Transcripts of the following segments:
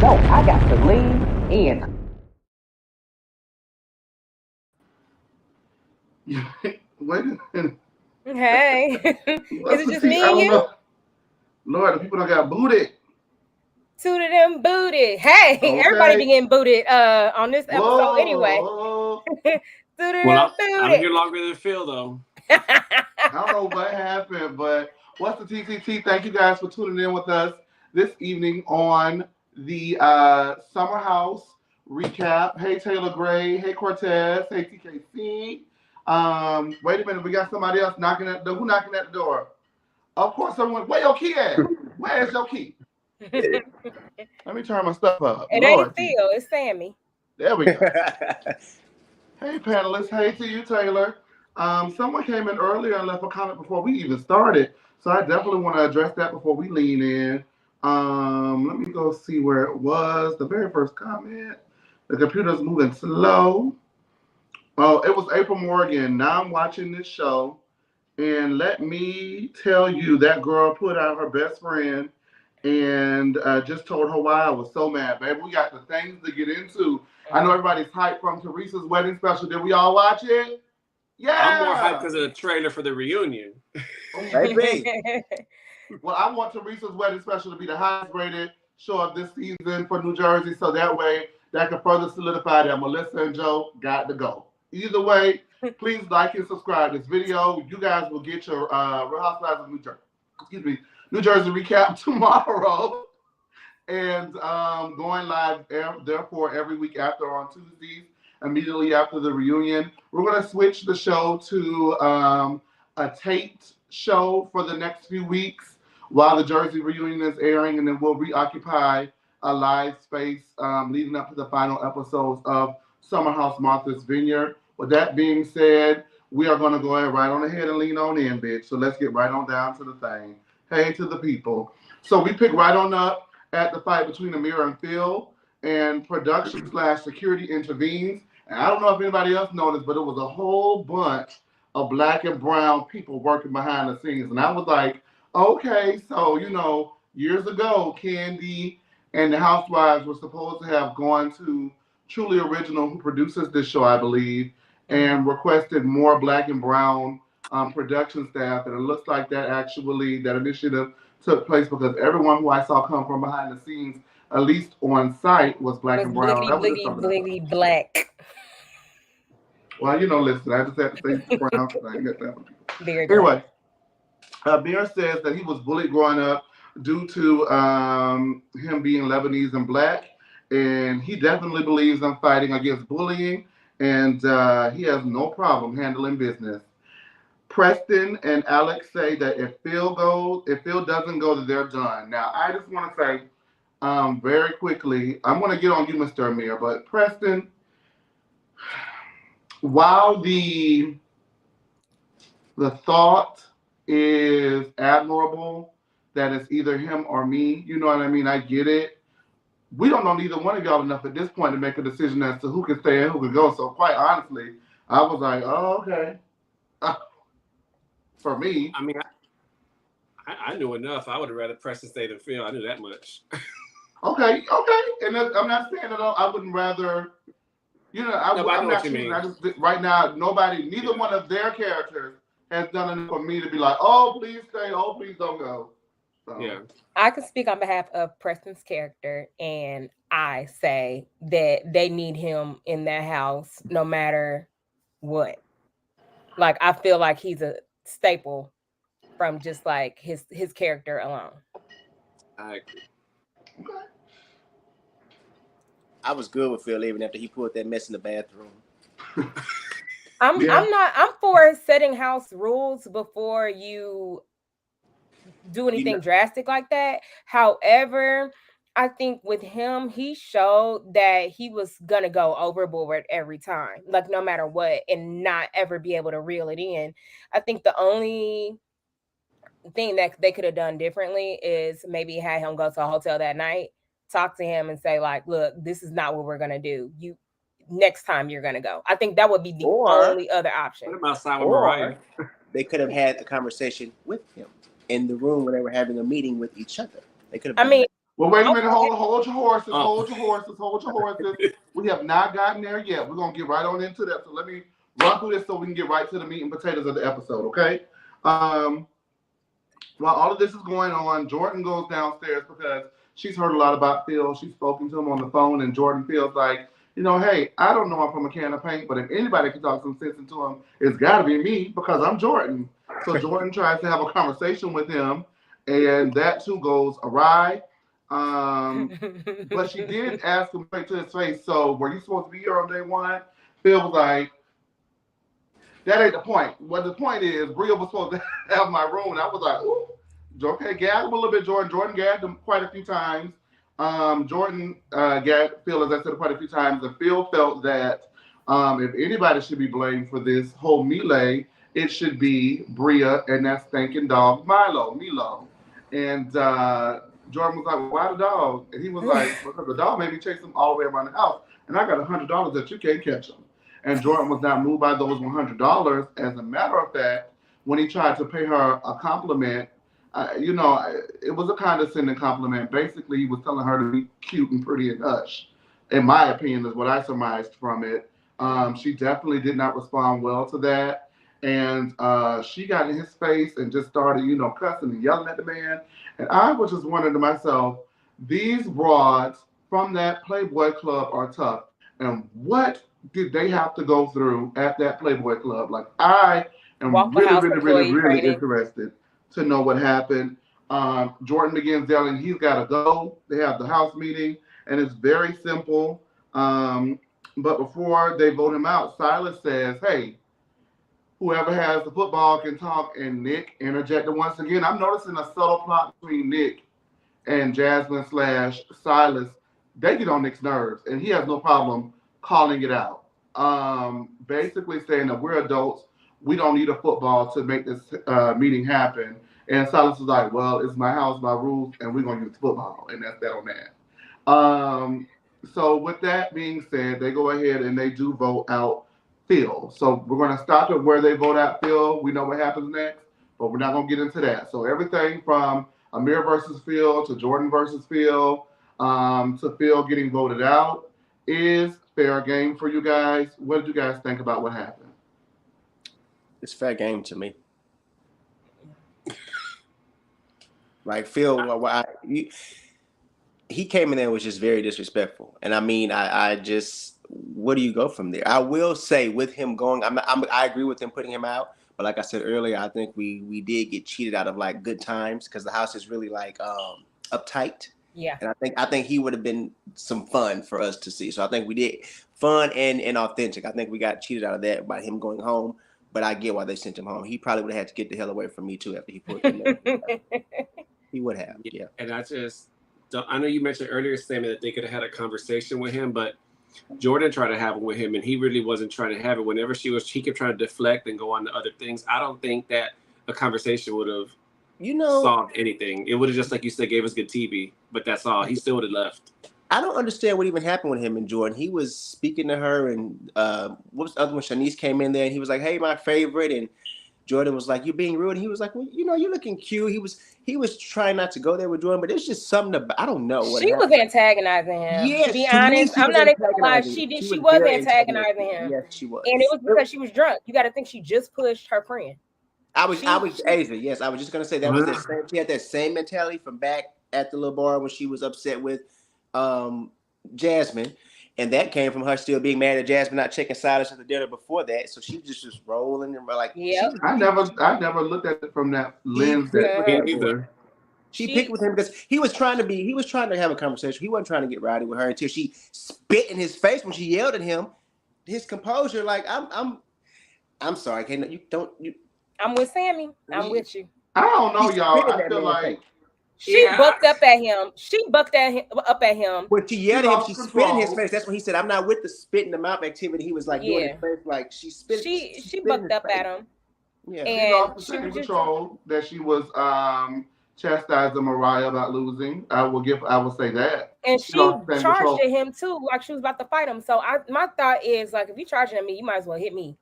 go. I got to leave in. Wait a minute. Hey, is it just me I and don't you? know. Lord, the people that got booted. Tooted and booted. Hey, everybody be Okay. getting booted on this episode anyway. Whoa. Tooted Well, and I'm booted. here longer than Phil, though. I don't know what happened, but what's the TCT? Thank you guys for tuning in with us this evening on the Summer House recap. Hey, Taylor Gray. Hey, Cortez. Hey, TKC. Wait a minute. We got somebody else knocking at the. Who knocking at the door? Of course, someone. Where your key at? Where's your key? Let me turn my stuff up. It Lord, ain't Phil, it's Sammy. there we go. Hey, panelists. Hey to you, Taylor. Someone came in earlier and left a comment before we even started, so I definitely want to address that before we lean in. Let me go see where it was. The very first comment. The computer's moving slow. Oh, it was April Morgan. Now I'm watching this show, and let me tell you, that girl put out her best friend and just told her why I was so mad, baby. We got the things to get into. I know everybody's hyped from Teresa's wedding special. Did we all watch it? Yeah. I'm more hyped because of the trailer for the reunion. Baby. Well, I want Teresa's wedding special to be the highest rated show of this season for New Jersey, so that way that can further solidify that Melissa and Joe got to go. Either way, please like and subscribe this video. You guys will get your Real Housewives of New Jersey recap tomorrow, and going live therefore every week after on Tuesdays, immediately after the reunion. We're gonna switch the show to a taped show for the next few weeks while the Jersey reunion is airing, and then we'll reoccupy a live space leading up to the final episodes of Summer House Martha's Vineyard. With that being said, we are going to go right on ahead and lean on in, bitch. So let's get right on down to the thing. Hey to the people. So we pick right on up at the fight between Amir and Phil, and production/security intervenes. And I don't know if anybody else noticed, but it was a whole bunch of black and brown people working behind the scenes. And I was like, okay, so, years ago, Candy and the Housewives were supposed to have gone to Truly Original, who produces this show, I believe, and requested more black and brown production staff. And it looks like that initiative took place because everyone who I saw come from behind the scenes, at least on site, was black and brown. Bliggity black. Well, listen, I just had to say brown because I get that one. Very anyway, Beer says that he was bullied growing up due to him being Lebanese and black, and he definitely believes in fighting against bullying, and he has no problem handling business. Preston and Alex say that if Phil doesn't go, that they're done. Now, I just want to say very quickly, I'm going to get on you, Mr. Amir, but Preston, while the thought is admirable that it's either him or me, you know what I mean? I get it. We don't know neither one of y'all enough at this point to make a decision as to who can stay and who can go. So quite honestly, I was like, oh, okay. For me. I mean, I knew enough. I would have rather Preston stay than Phil. I knew that much. Okay. And I'm not saying that I wouldn't rather, I'm not choosing. I just, right now, neither one of their characters has done enough for me to be like, oh, please stay. Oh, please don't go. So. Yeah. I can speak on behalf of Preston's character, and I say that they need him in that house no matter what. Like, I feel like he's a staple from just like his character alone. I agree. Okay. I was good with Phil even after he put that mess in the bathroom. I'm for setting house rules before you do anything drastic like that. However, I think with him, he showed that he was gonna go overboard every time, like no matter what, and not ever be able to reel it in. I think the only thing that they could have done differently is maybe had him go to a hotel that night, talk to him and say like, look, this is not what we're gonna do. Next time you're gonna go. I think that would be the only other option. What about Simon Mariah? They could have had a conversation with him in the room when they were having a meeting with each other. They could have. Well, wait a minute. Hold your horses. Hold your horses. We have not gotten there yet. We're gonna get right on into that. So let me run through this so we can get right to the meat and potatoes of the episode. Okay. While all of this is going on, Jordan goes downstairs because she's heard a lot about Phil. She's spoken to him on the phone, and Jordan feels like, hey, I don't know him from a can of paint, but if anybody can talk some sense into him, it's got to be me because I'm Jordan. So Jordan tries to have a conversation with him, and that too goes awry. But she did ask him straight to his face, so were you supposed to be here on day one? Phil was like, that ain't the point. What the point is, Bria was supposed to have my room, and I was like, ooh. Okay, gagged him a little bit, Jordan. Jordan gagged him quite a few times. Jordan gagged Phil, as I said, quite a few times, and Phil felt that if anybody should be blamed for this whole melee, it should be Bria and that stinking dog, Milo. And Jordan was like, why the dog? And he was like, because the dog made me chase him all the way around the house, and I got $100 that you can't catch him. And Jordan was not moved by those $100. As a matter of fact, when he tried to pay her a compliment, it was a condescending compliment. Basically, he was telling her to be cute and pretty and hush. In my opinion, is what I surmised from it. She definitely did not respond well to that. And she got in his face and just started, cussing and yelling at the man. And I was just wondering to myself, these broads from that Playboy Club are tough. And what did they have to go through at that Playboy Club? Like, I am really interested to know what happened. Jordan begins yelling, he's got to go. They have the house meeting, and it's very simple. But before they vote him out, Silas says, hey, whoever has the football can talk, and Nick interjected once again. I'm noticing a subtle plot between Nick and Jasmine / Silas. They get on Nick's nerves, and he has no problem calling it out. Basically saying that we're adults, we don't need a football to make this meeting happen. And Silas was like, well, it's my house, my rules, and we're going to use football. And that's that on that. So with that being said, they go ahead and they do vote out Phil. So we're going to stop at where they vote out Phil. We know what happens next, but we're not going to get into that. So everything from Amir versus Phil to Jordan versus Phil to Phil getting voted out is fair game for you guys. What did you guys think about what happened? It's fair game to me. Like Phil, he came in there and was just very disrespectful. And I mean, I just, where do you go from there? I will say with him going, I agree with him putting him out. But like I said earlier, I think we did get cheated out of like good times because the house is really like uptight. Yeah. And I think he would have been some fun for us to see. So I think we did fun and authentic. I think we got cheated out of that by him going home. But I get why they sent him home. He probably would have had to get the hell away from me too after he put him there. He would have, yeah. And I know you mentioned earlier, Sammy, that they could have had a conversation with him, but Jordan tried to have it with him, and he really wasn't trying to have it. Whenever he kept trying to deflect and go on to other things. I don't think that a conversation would have solved anything. It would have just, like you said, gave us good TV, but that's all. He still would have left. I don't understand what even happened with him and Jordan. He was speaking to her, and what was the other one? Shanice came in there, and he was like, "Hey, my favorite," and Jordan was like, "You being rude." And he was like, "Well, you're looking cute." He was trying not to go there with Jordan, but it's just something about, I don't know what she was antagonizing him. Yes, to be honest, I'm not even gonna lie. She was antagonizing him. Yes, she was, and it was because she was drunk. You got to think she just pushed her friend. I was Asa. Yes, I was just gonna say that was the same. She had that same mentality from back at the little bar when she was upset with Jasmine, and that came from her still being mad at Jasmine not checking Silas at the dinner before that. So she was just rolling and like, yeah. I never looked at it from that lens. Either. She picked with him because he was trying to have a conversation. He wasn't trying to get rowdy with her until she spit in his face when she yelled at him. His composure, like, I'm sorry, I'm with Sammy. I'm with you. I don't know, y'all. I feel like she bucked up at him. Up at him. When she yelled at him, she spit in his face. That's when he said, "I'm not with the spit in the mouth activity." He was like doing his face, like she spit. She bucked up at him. Yeah, and lost the same control that she was chastising Mariah about losing. I will say that. And she charged at him too, like she was about to fight him. So my thought is, like, if you charging at me, you might as well hit me.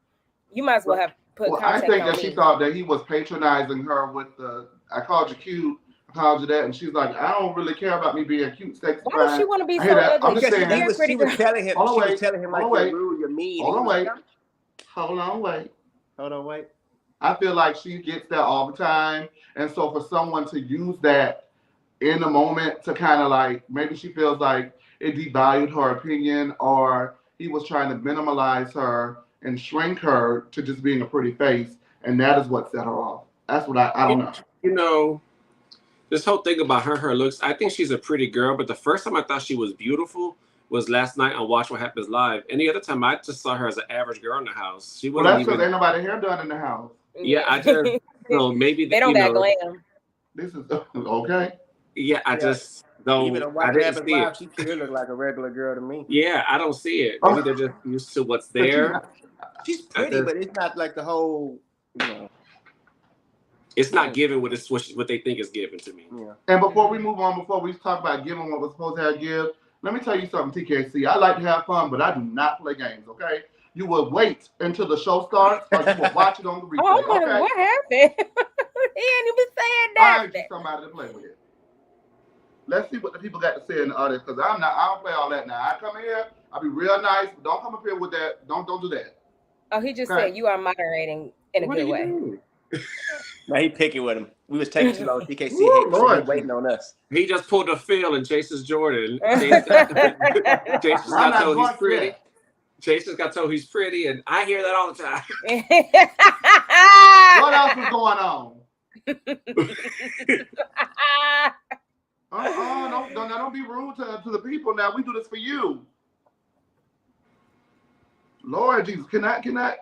You might as well have put contact on me. I think that she thought that he was patronizing her with the "I called you cute." called you that, and she's like, I don't really care about me being cute, sexy, Why does she fine. want to be I so hear that. ugly? I'm just She's a saying. very pretty She was girl. telling him. Hold on, She was wait. telling him like Hold on, you're rude, you're mean. Hold and on, he was wait. like, Hold on, wait. hold on, wait. I feel like she gets that all the time, and so for someone to use that in the moment to kind of like, maybe she feels like it devalued her opinion, or he was trying to minimalize her and shrink her to just being a pretty face, and that is what set her off. That's what I don't know. You know, this whole thing about her looks, I think she's a pretty girl, but the first time I thought she was beautiful was last night on Watch What Happens Live. Any other time I just saw her as an average girl in the house. She Well, wasn't that's because even. ain't nobody hair done in the house. Yeah, I just maybe they don't got glam. This is okay. Yeah, I just don't. Even on I Watch didn't Happens see Live, it. she still look like a regular girl to me. Yeah, I don't see it. Maybe they're just used to what's there. She's pretty, but it's not like the whole, you know. It's not giving what they think is given to me. Yeah. And before we move on, before we talk about giving what we're supposed to give, let me tell you something, TKC. I like to have fun, but I do not play games, okay? You will wait until the show starts, or you will watch it on the replay, Oh, okay? what happened? He ain't even saying Find that. you somebody to play with. Let's see what the people got to say in the audience, because I don't play all that now. I come here, I'll be real nice, but don't come up here with that. Don't do that. Oh, he just said you are moderating in a good way. Now he picking with him. We was taking too long. TKC he waiting on us. He just pulled a Phil and chases Jordan. Jason's got told he's pretty. Jason's got told he's pretty, and I hear that all the time. What else is going on? Don't be rude to the people now. We do this for you. Lord Jesus, can I?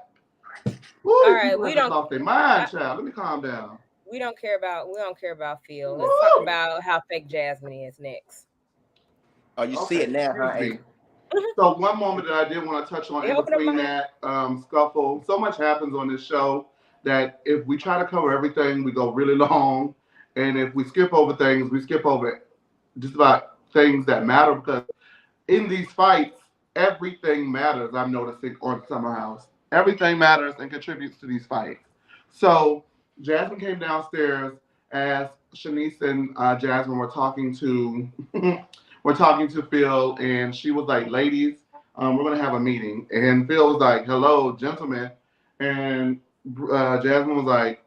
Woo, all right, we don't lost their mind, child. Let me calm down. We don't care about Phil. Let's talk about how fake Jasmine is next. Oh, you see it now, huh? So one moment that I did want to touch on in between that scuffle, so much happens on this show that if we try to cover everything, we go really long. And if we skip over things, we skip over just about things that matter, because in these fights, everything matters, I'm noticing on Summer House. Everything matters and contributes to these fights. So Jasmine came downstairs as Shanice and Jasmine were talking to Phil, and she was like, ladies, we're going to have a meeting. And Phil was like, hello, gentlemen. And Jasmine was like,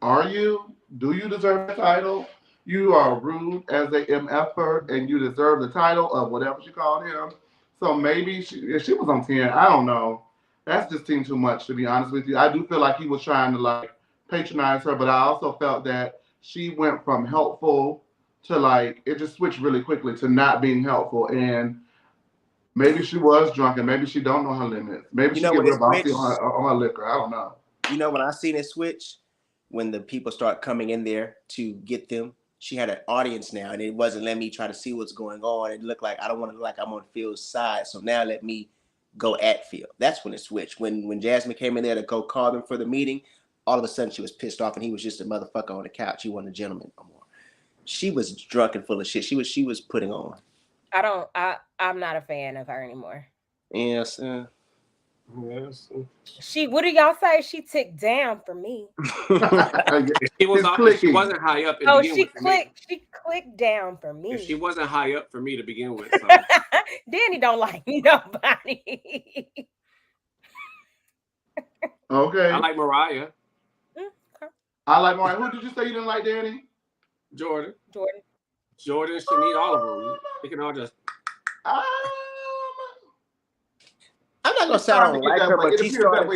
are you? Do you deserve the title? You are rude as a MFer, and you deserve the title of whatever she called him. So maybe if she was on 10, I don't know. That's just seemed too much, to be honest with you. I do feel like he was trying to like patronize her, but I also felt that she went from helpful to like, it just switched really quickly to not being helpful. And maybe she was drunk, and maybe she don't know her limits. Maybe she get real bossy on her liquor. I don't know. You know, when I seen it switch, when the people start coming in there to get them, she had an audience now, and it wasn't letting me try to see what's going on. It looked like I don't want to look like I'm on Phil's side, so now let me go at Phil. That's when it switched. When Jasmine came in there to go call them for the meeting, all of a sudden she was pissed off, and he was just a motherfucker on the couch. He wasn't a gentleman no more. She was drunk and full of shit. She was putting on. I'm not a fan of her anymore. Yes. Yes. What do y'all say? She ticked down for me. She wasn't high up. She clicked down for me. She wasn't high up for me to begin with. So. Danny don't like nobody. Okay. I like Mariah. I like Mariah. Who did you say you didn't like, Danny? Jordan, Shanice, all of them. They can all just. I'm not gonna say I don't like her, but she's starting.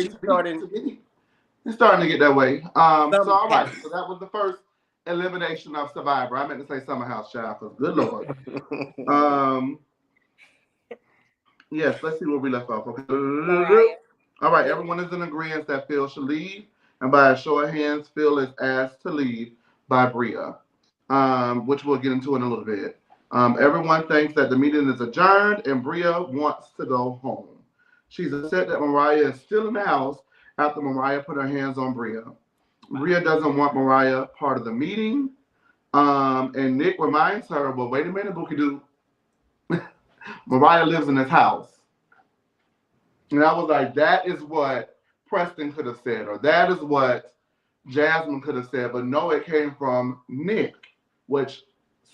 It's starting to get that way. So all right. So that was the first elimination of Survivor. I meant to say Summer House, child, because good Lord. Yes. Let's see where we left off. Okay. All right. Everyone is in agreement that Phil should leave, and by a show of hands, Phil is asked to leave by Bria, which we'll get into in a little bit. Everyone thinks that the meeting is adjourned, and Bria wants to go home. She's upset that Mariah is still in the house after Mariah put her hands on Bria. Bria doesn't want Mariah part of the meeting. And Nick reminds her, well, wait a minute, Bookie-Doo. Mariah lives in this house. And I was like, that is what Preston could have said, or that is what Jasmine could have said. But no, it came from Nick. which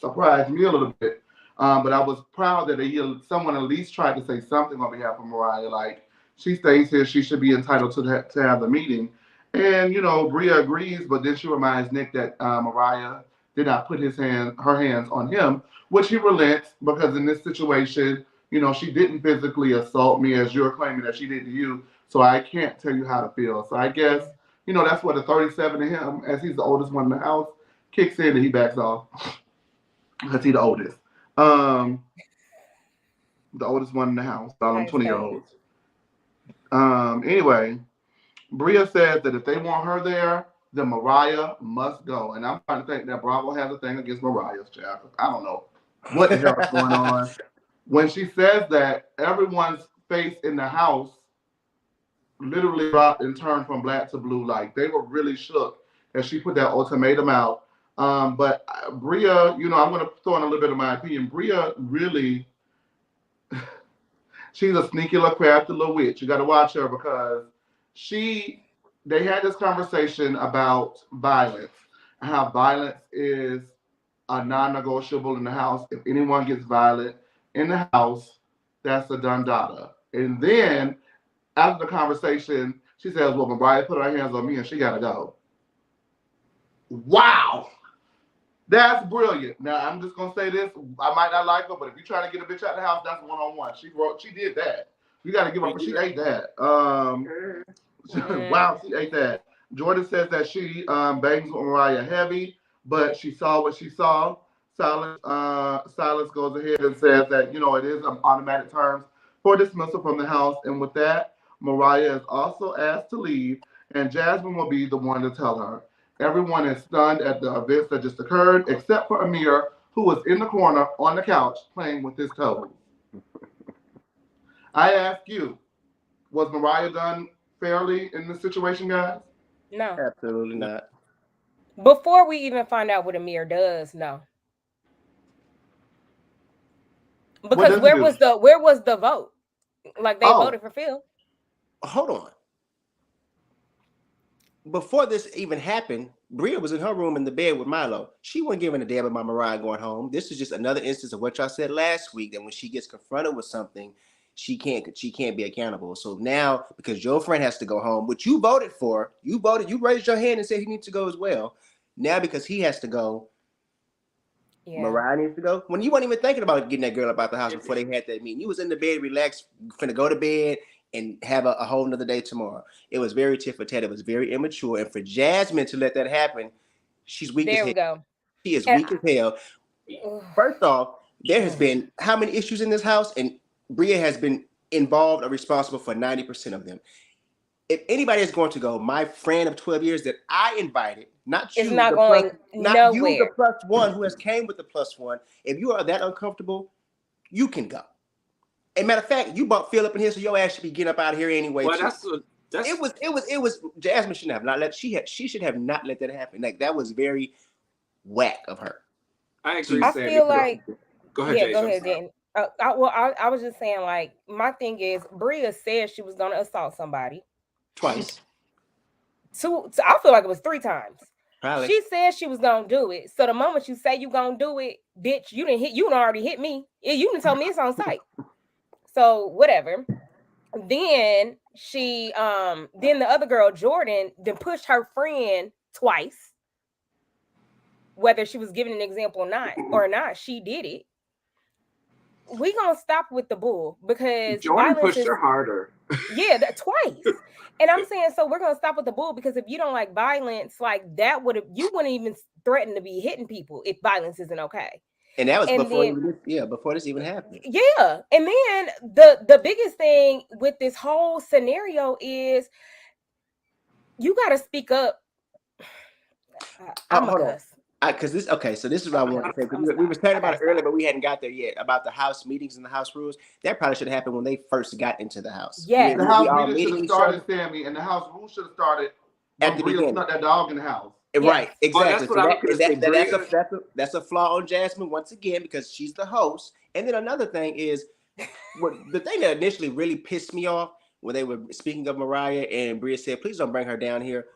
surprised me a little bit. But I was proud that someone at least tried to say something on behalf of Mariah. Like, she stays here, she should be entitled to have the meeting. And, Bria agrees, but then she reminds Nick that Mariah did not put her hands on him, which he relents because in this situation, she didn't physically assault me as you're claiming that she did to you. So I can't tell you how to feel. So I guess, that's what the 37 to him, as he's the oldest one in the house, kicks in and he backs off because he's the oldest. The oldest one in the house, all them 20-year-olds. Anyway, Bria says that if they want her there, then Mariah must go. And I'm trying to think that Bravo has a thing against Mariah's child. I don't know what the hell is going on. When she says that, everyone's face in the house literally dropped and turned from black to blue. Like, they were really shook as she put that ultimatum out. But Bria, I'm going to throw in a little bit of my opinion. Bria really, she's a sneaky little crafty little witch. You got to watch her because they had this conversation about violence, and how violence is a non-negotiable in the house. If anyone gets violent in the house, that's a done data. And then after the conversation, she says, well, Mariah put her hands on me and she got to go. Wow. That's brilliant. Now, I'm just going to say this. I might not like her, but if you're trying to get a bitch out of the house, that's one-on-one. She did that. You got to give her, she ate that. Wow, she ate that. Jordan says that she bangs with Mariah heavy, but she saw what she saw. Silas goes ahead and says that, it is automatic terms for dismissal from the house. And with that, Mariah is also asked to leave, and Jasmine will be the one to tell her. Everyone is stunned at the events that just occurred, except for Amir, who was in the corner on the couch playing with his toes. I ask you, was Mariah done fairly in this situation, guys? No. Absolutely not. Before we even find out what Amir does, no. Because where was the vote? Like, they voted for Phil. Hold on. Before this even happened, Bria was in her room in the bed with Milo. She wasn't giving a damn about Mariah going home. This is just another instance of what y'all said last week, that when she gets confronted with something, she can't be accountable. So now, because your friend has to go home, which you voted for, you raised your hand and said he needs to go as well. Now, because he has to go, Mariah needs to go. When you weren't even thinking about getting that girl up out the house before they had that meeting. You was in the bed, relaxed, finna go to bed and have a whole nother day tomorrow. It was very tit for tat. It was very immature. And for Jasmine to let that happen, she's weak as hell. There we go. She is weak as hell. First off, there has been how many issues in this house? And Bria has been involved or responsible for 90% of them. If anybody is going to go, my friend of 12 years that I invited, not you, not you, the plus one who has came with the plus one. If you are that uncomfortable, you can go. And matter of fact, you brought Phil up in here, so your ass should be getting up out of here anyway. Well, it was Jasmine should have not let she should have not let that happen. Like, that was very whack of her. I agree. I feel like go ahead. Yeah, go ahead, Dan. I was just saying, like, my thing is, Bria said she was gonna assault somebody twice. I feel like it was 3 times. Probably. She said she was gonna do it. So the moment you say you gonna do it, bitch, you done already hit me. You didn't tell me it's on site. So whatever. Then she then the other girl, Jordan, then pushed her friend twice. Whether she was giving an example or not, she did it. We gonna stop with the bull, because Jordan pushed her harder. Yeah, twice. And I'm saying, so we're gonna stop with the bull, because if you don't like violence, like that you wouldn't even threaten to be hitting people if violence isn't okay. And that was before this even happened. Yeah. And then the biggest thing with this whole scenario is you gotta speak up. I'm a cuss. So this is what I want to say. We were talking about it earlier, but we hadn't got there yet, about the house meetings and the house rules. That probably should have happened when they first got into the house. Yeah, the house meeting should have started, Sammy, and the house rules should have started at the beginning. Snuck that dog in the house. Right, exactly. That's a flaw on Jasmine once again, because she's the host. And then another thing is, the thing that initially really pissed me off when they were speaking of Mariah and Bria said, "Please don't bring her down here."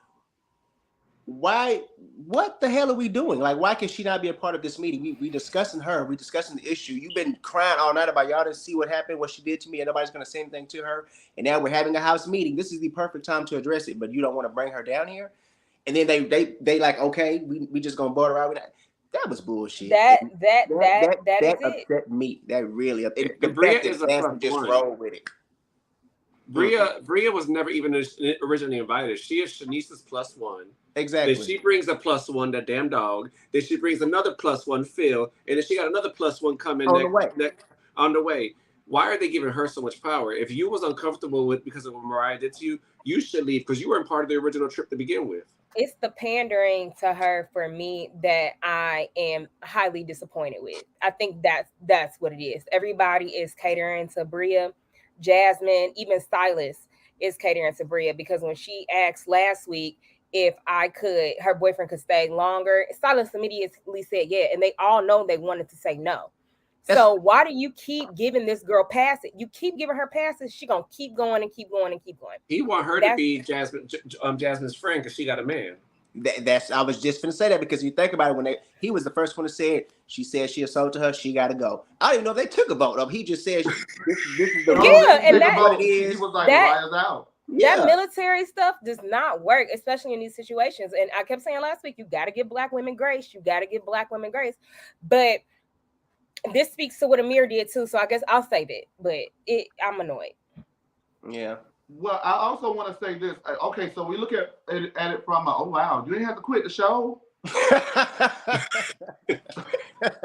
why? What the hell are we doing? Like, why can she not be a part of this meeting? We discussing her. We discussing the issue. You've been crying all night about y'all didn't see what happened, what she did to me, and nobody's gonna say anything to her. And now we're having a house meeting. This is the perfect time to address it, but you don't want to bring her down here. And then they like, okay, we just gonna board her out with that. That was bullshit. That That is it. upset me. That really upset. The Bria fact that is a Jasmine plus just one. rolled with it. Bria was never even originally invited. She is Shanice's plus one. Exactly. Then she brings a plus one, that damn dog. Then she brings another plus one, Phil. And then she got another plus one coming on the way. Why are they giving her so much power? If you was uncomfortable with because of what Mariah did to you, you should leave because you weren't part of the original trip to begin with. It's the pandering to her for me that I am highly disappointed with. I think that's what it is. Everybody is catering to Bria. Jasmine, even Silas is catering to Bria because when she asked last week if her boyfriend could stay longer, Silas immediately said yeah, and they all know they wanted to say no. So why do you keep giving this girl passes? You keep giving her passes. She gonna keep going and keep going and keep going. He want her to be Jasmine's friend because she got a man. I was just gonna say that because you think about it he was the first one to say it. She said she assaulted her. She got to go. I don't even know if they took a vote up. He just said this is the and that's what it is. He was like, Mariah's out. That military stuff does not work, especially in these situations. And I kept saying last week, you got to give Black women grace. You got to give Black women grace. But this speaks to what Amir did too, so I guess I'll save it. But I'm annoyed. Yeah. Well, I also want to say this. Okay, so we look at it from oh wow, you didn't have to quit the show.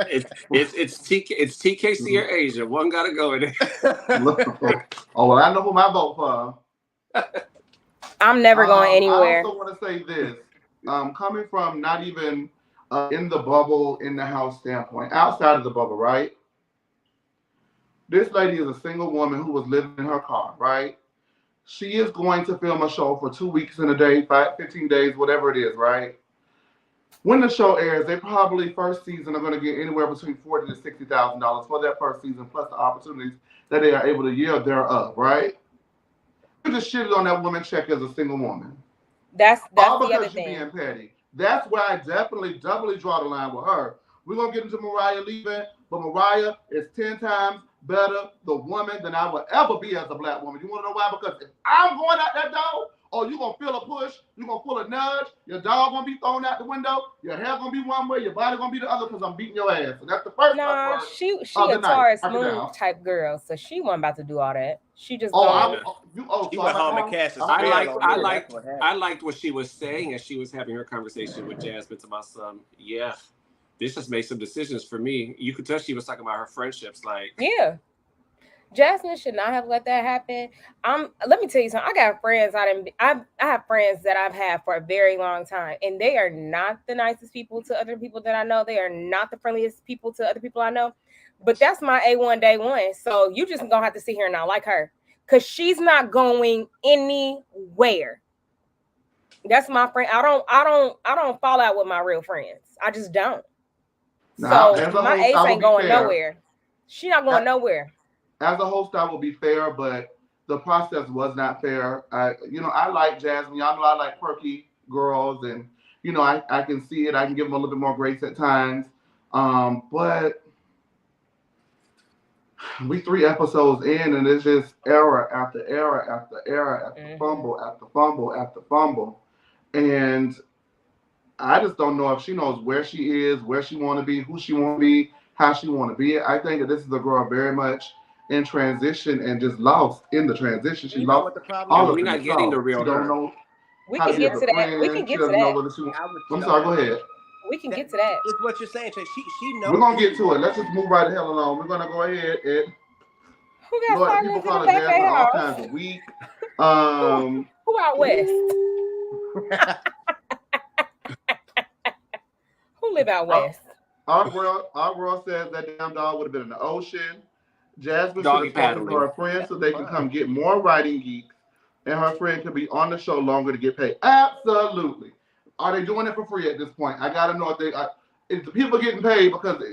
it's TKC or Asia. One gotta go in there. Oh well, I know who my vote for. I'm never going anywhere. I also want to say this. Coming from not even in the bubble, in the house standpoint, outside of the bubble, right? This lady is a single woman who was living in her car, right? She is going to film a show for 2 weeks in a day, 15 days, whatever it is, right? When the show airs, they probably first season are going to get anywhere between $40,000 to $60,000 for that first season, plus the opportunities that they are able to yield thereof, right? You just shitted on that woman check as a single woman. That's all the because other thing. Being petty. That's where I definitely doubly draw the line with her. We're going to get into Mariah leaving, but Mariah is 10 times better the woman than I would ever be as a Black woman. You want to know why? Because if I'm going out that door, you're going to feel a push, you're going to feel a nudge, your dog going to be thrown out the window, your hair going to be one way, your body going to be the other because I'm beating your ass. So that's the first part. She a Taurus Moon type girl, so she wasn't about to do all that. She just I liked what she was saying as she was having her conversation with Jasmine about this just made some decisions for me. You could tell she was talking about her friendships, Jasmine should not have let that happen. Let me tell you something. I got friends. I have friends that I've had for a very long time, and they are not the nicest people to other people that I know. They are not the friendliest people to other people I know. But that's my A1 day one. So you just gonna have to sit here and not like her, because she's not going anywhere. That's my friend. I don't fall out with my real friends. I just don't. So my ace ain't going nowhere. She not going nowhere. As a host, I will be fair, but the process was not fair. I like Jasmine. Y'all know I like quirky girls, and I can see it. I can give them a little bit more grace at times. But we 3 episodes in, and it's just error after error after error after fumble after fumble after fumble, and I just don't know if she knows where she is, where she want to be, who she want to be, how she want to be. I think that this is a girl very much in transition and just lost in the transition. She lost what the problem all of We're not getting the real her. Don't we can get to that. We can get to that. I'm sorry, go ahead. We can get to that. It's what you're saying, Trey. She knows. We're going to get to it. Let's just move right the hell along. We're going to go ahead and who got Lord, people call it all kinds of weak. Who out west? Who live out west? Our world says that damn dog would have been in the ocean. Jasmine should have spoken to her friend so they can come get more writing geeks, and her friend can be on the show longer to get paid. Absolutely. Are they doing it for free at this point? I gotta know if the people getting paid, because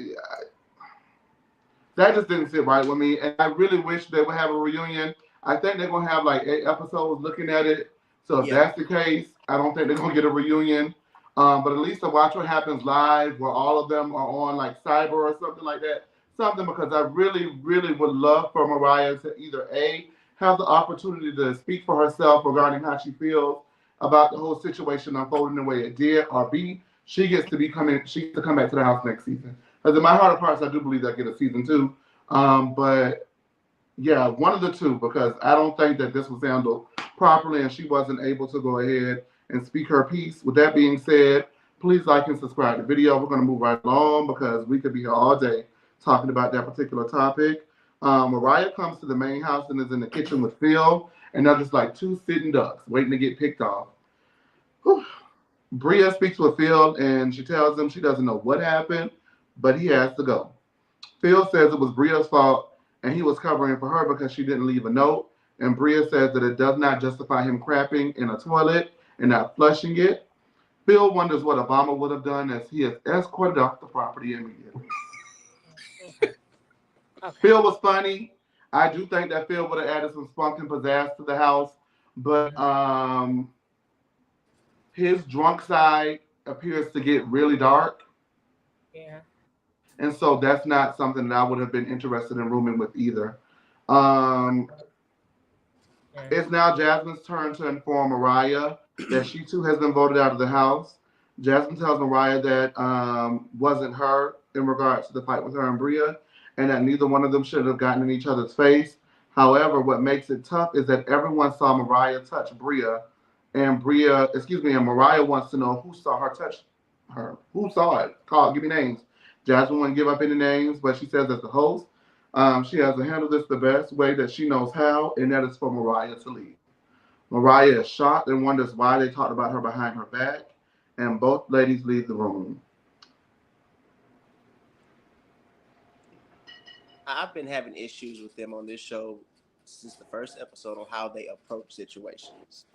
that just didn't sit right with me. And I really wish they would have a reunion. I think they're gonna have like 8 episodes looking at it. So if that's the case, I don't think they're gonna get a reunion. But at least to watch what happens live, where all of them are on like Cyber or something like that. Something, because I really, really would love for Mariah to either A, have the opportunity to speak for herself regarding how she feels about the whole situation unfolding the way it did, or B, she gets to come back to the house next season. Because in my heart of hearts, I do believe they'll get a season 2. But yeah, one of the two, because I don't think that this was handled properly and she wasn't able to go ahead and speak her piece. With that being said, please like and subscribe to the video. We're going to move right along because we could be here all day talking about that particular topic. Mariah comes to the main house and is in the kitchen with Phil, and they're just like two sitting ducks waiting to get picked off. Whew. Bria speaks with Phil and she tells him she doesn't know what happened, but he has to go. Phil says it was Bria's fault and he was covering for her because she didn't leave a note. And Bria says that it does not justify him crapping in a toilet and not flushing it. Phil wonders what Obama would have done as he is escorted off the property immediately. Okay. Phil was funny. I do think that Phil would have added some spunk and pizzazz to the house, but his drunk side appears to get really dark. Yeah. And so that's not something that I would have been interested in rooming with either. It's now Jasmine's turn to inform Mariah that she too has been voted out of the house. Jasmine tells Mariah that wasn't her in regards to the fight with her and Bria, and that neither one of them should have gotten in each other's face. However, what makes it tough is that everyone saw Mariah touch Bria, and Mariah wants to know who saw her touch her. Who saw it? Give me names. Jasmine wouldn't give up any names, but she says as the host, she has to handle this the best way that she knows how, and that is for Mariah to leave. Mariah is shocked and wonders why they talked about her behind her back, and both ladies leave the room. I've been having issues with them on this show since the first episode on how they approach situations.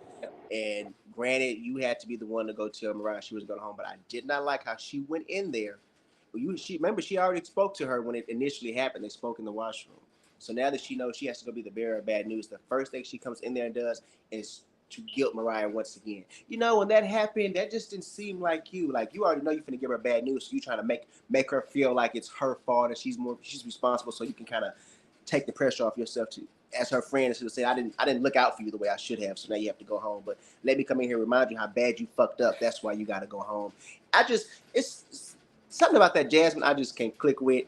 And granted, you had to be the one to go tell Mariah she was going home, but I did not like how she went in there. Remember, she already spoke to her when it initially happened. They spoke in the washroom. So now that she knows she has to go be the bearer of bad news, the first thing she comes in there and does is to guilt Mariah once again. You know, when that happened, that just didn't seem like you. Like, you already know you're finna give her bad news, so you trying to make her feel like it's her fault and she's responsible, so you can kind of take the pressure off yourself to, as her friend, and she'll say, I didn't look out for you the way I should have, so now you have to go home. But let me come in here and remind you how bad you fucked up. That's why you got to go home. It's something about that Jasmine I just can't click with.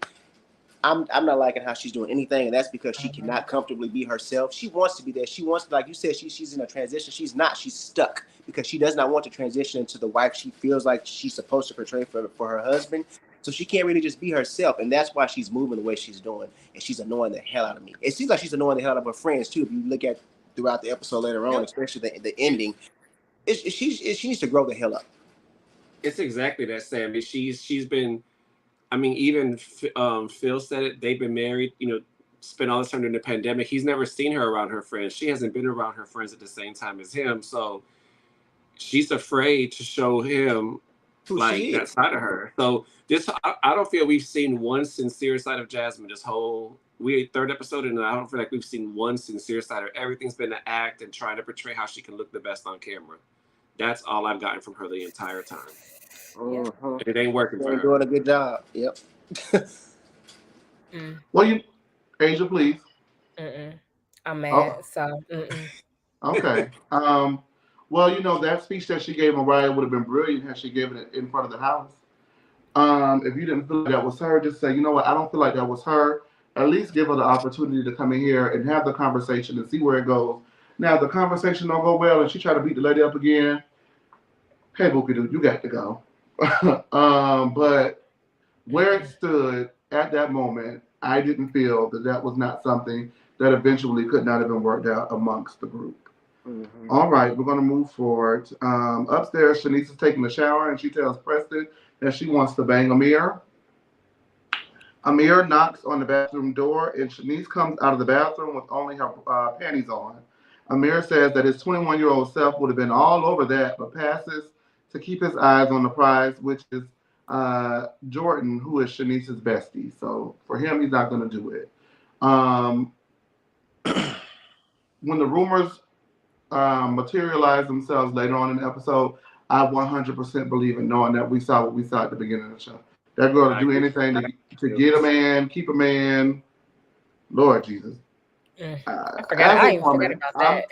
I'm not liking how she's doing anything, and that's because she cannot comfortably be herself. She wants to be there. She wants to, like you said, she's in a transition. She's not. She's stuck because she does not want to transition into the wife she feels like she's supposed to portray for her husband. So she can't really just be herself, and that's why she's moving the way she's doing, and she's annoying the hell out of me. It seems like she's annoying the hell out of her friends, too, if you look at throughout the episode later on, especially the ending. She needs to grow the hell up. It's exactly that, Sammy. She's been, I mean, even Phil said it. They've been married, spent all this time during the pandemic. He's never seen her around her friends. She hasn't been around her friends at the same time as him. So she's afraid to show him that side of her. So I don't feel we've seen one sincere side of Jasmine this whole third episode, and I don't feel like we've seen one sincere side of her. Everything's been an act and trying to portray how she can look the best on camera. That's all I've gotten from her the entire time. Mm-hmm. It ain't working for her. Doing a good job. Yep. Well, Asia, please. I'm mad. So. Okay. Well, that speech that she gave Mariah would have been brilliant had she given it in front of the house. If you didn't feel like that was her, just say, you know what, I don't feel like that was her. At least give her the opportunity to come in here and have the conversation and see where it goes. Now, if the conversation don't go well and she try to beat the lady up again, hey, Bookie Doo, you got to go. But where it stood at that moment, I didn't feel that was not something that eventually could not have been worked out amongst the group. Mm-hmm. All right, we're going to move forward. Upstairs, Shanice is taking a shower, and she tells Preston that she wants to bang Amir. Amir knocks on the bathroom door, and Shanice comes out of the bathroom with only her panties on. Amir says that his 21-year-old self would have been all over that, but passes to keep his eyes on the prize, which is Jordan, who is Shanice's bestie. So for him, he's not going to do it. When the rumors materialize themselves later on in the episode, I 100% believe in knowing that we saw what we saw at the beginning of the show. That girl to do anything to get a man, keep a man. Lord Jesus. I forgot. I even forgot about that.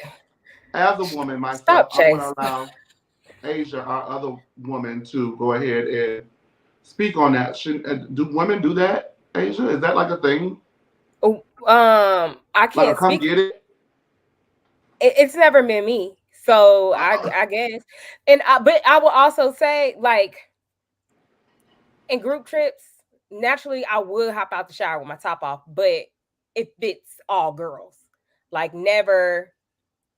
As a woman myself, Stop, I'm going Chase. to allow Asia, our other woman, to go ahead and speak on that. Do women do that, Asia? Is that like a thing? I can't Like a come speak. get it? It's never been me, so I guess. And but I will also say, like, in group trips, naturally I would hop out the shower with my top off, but if it's all girls, like never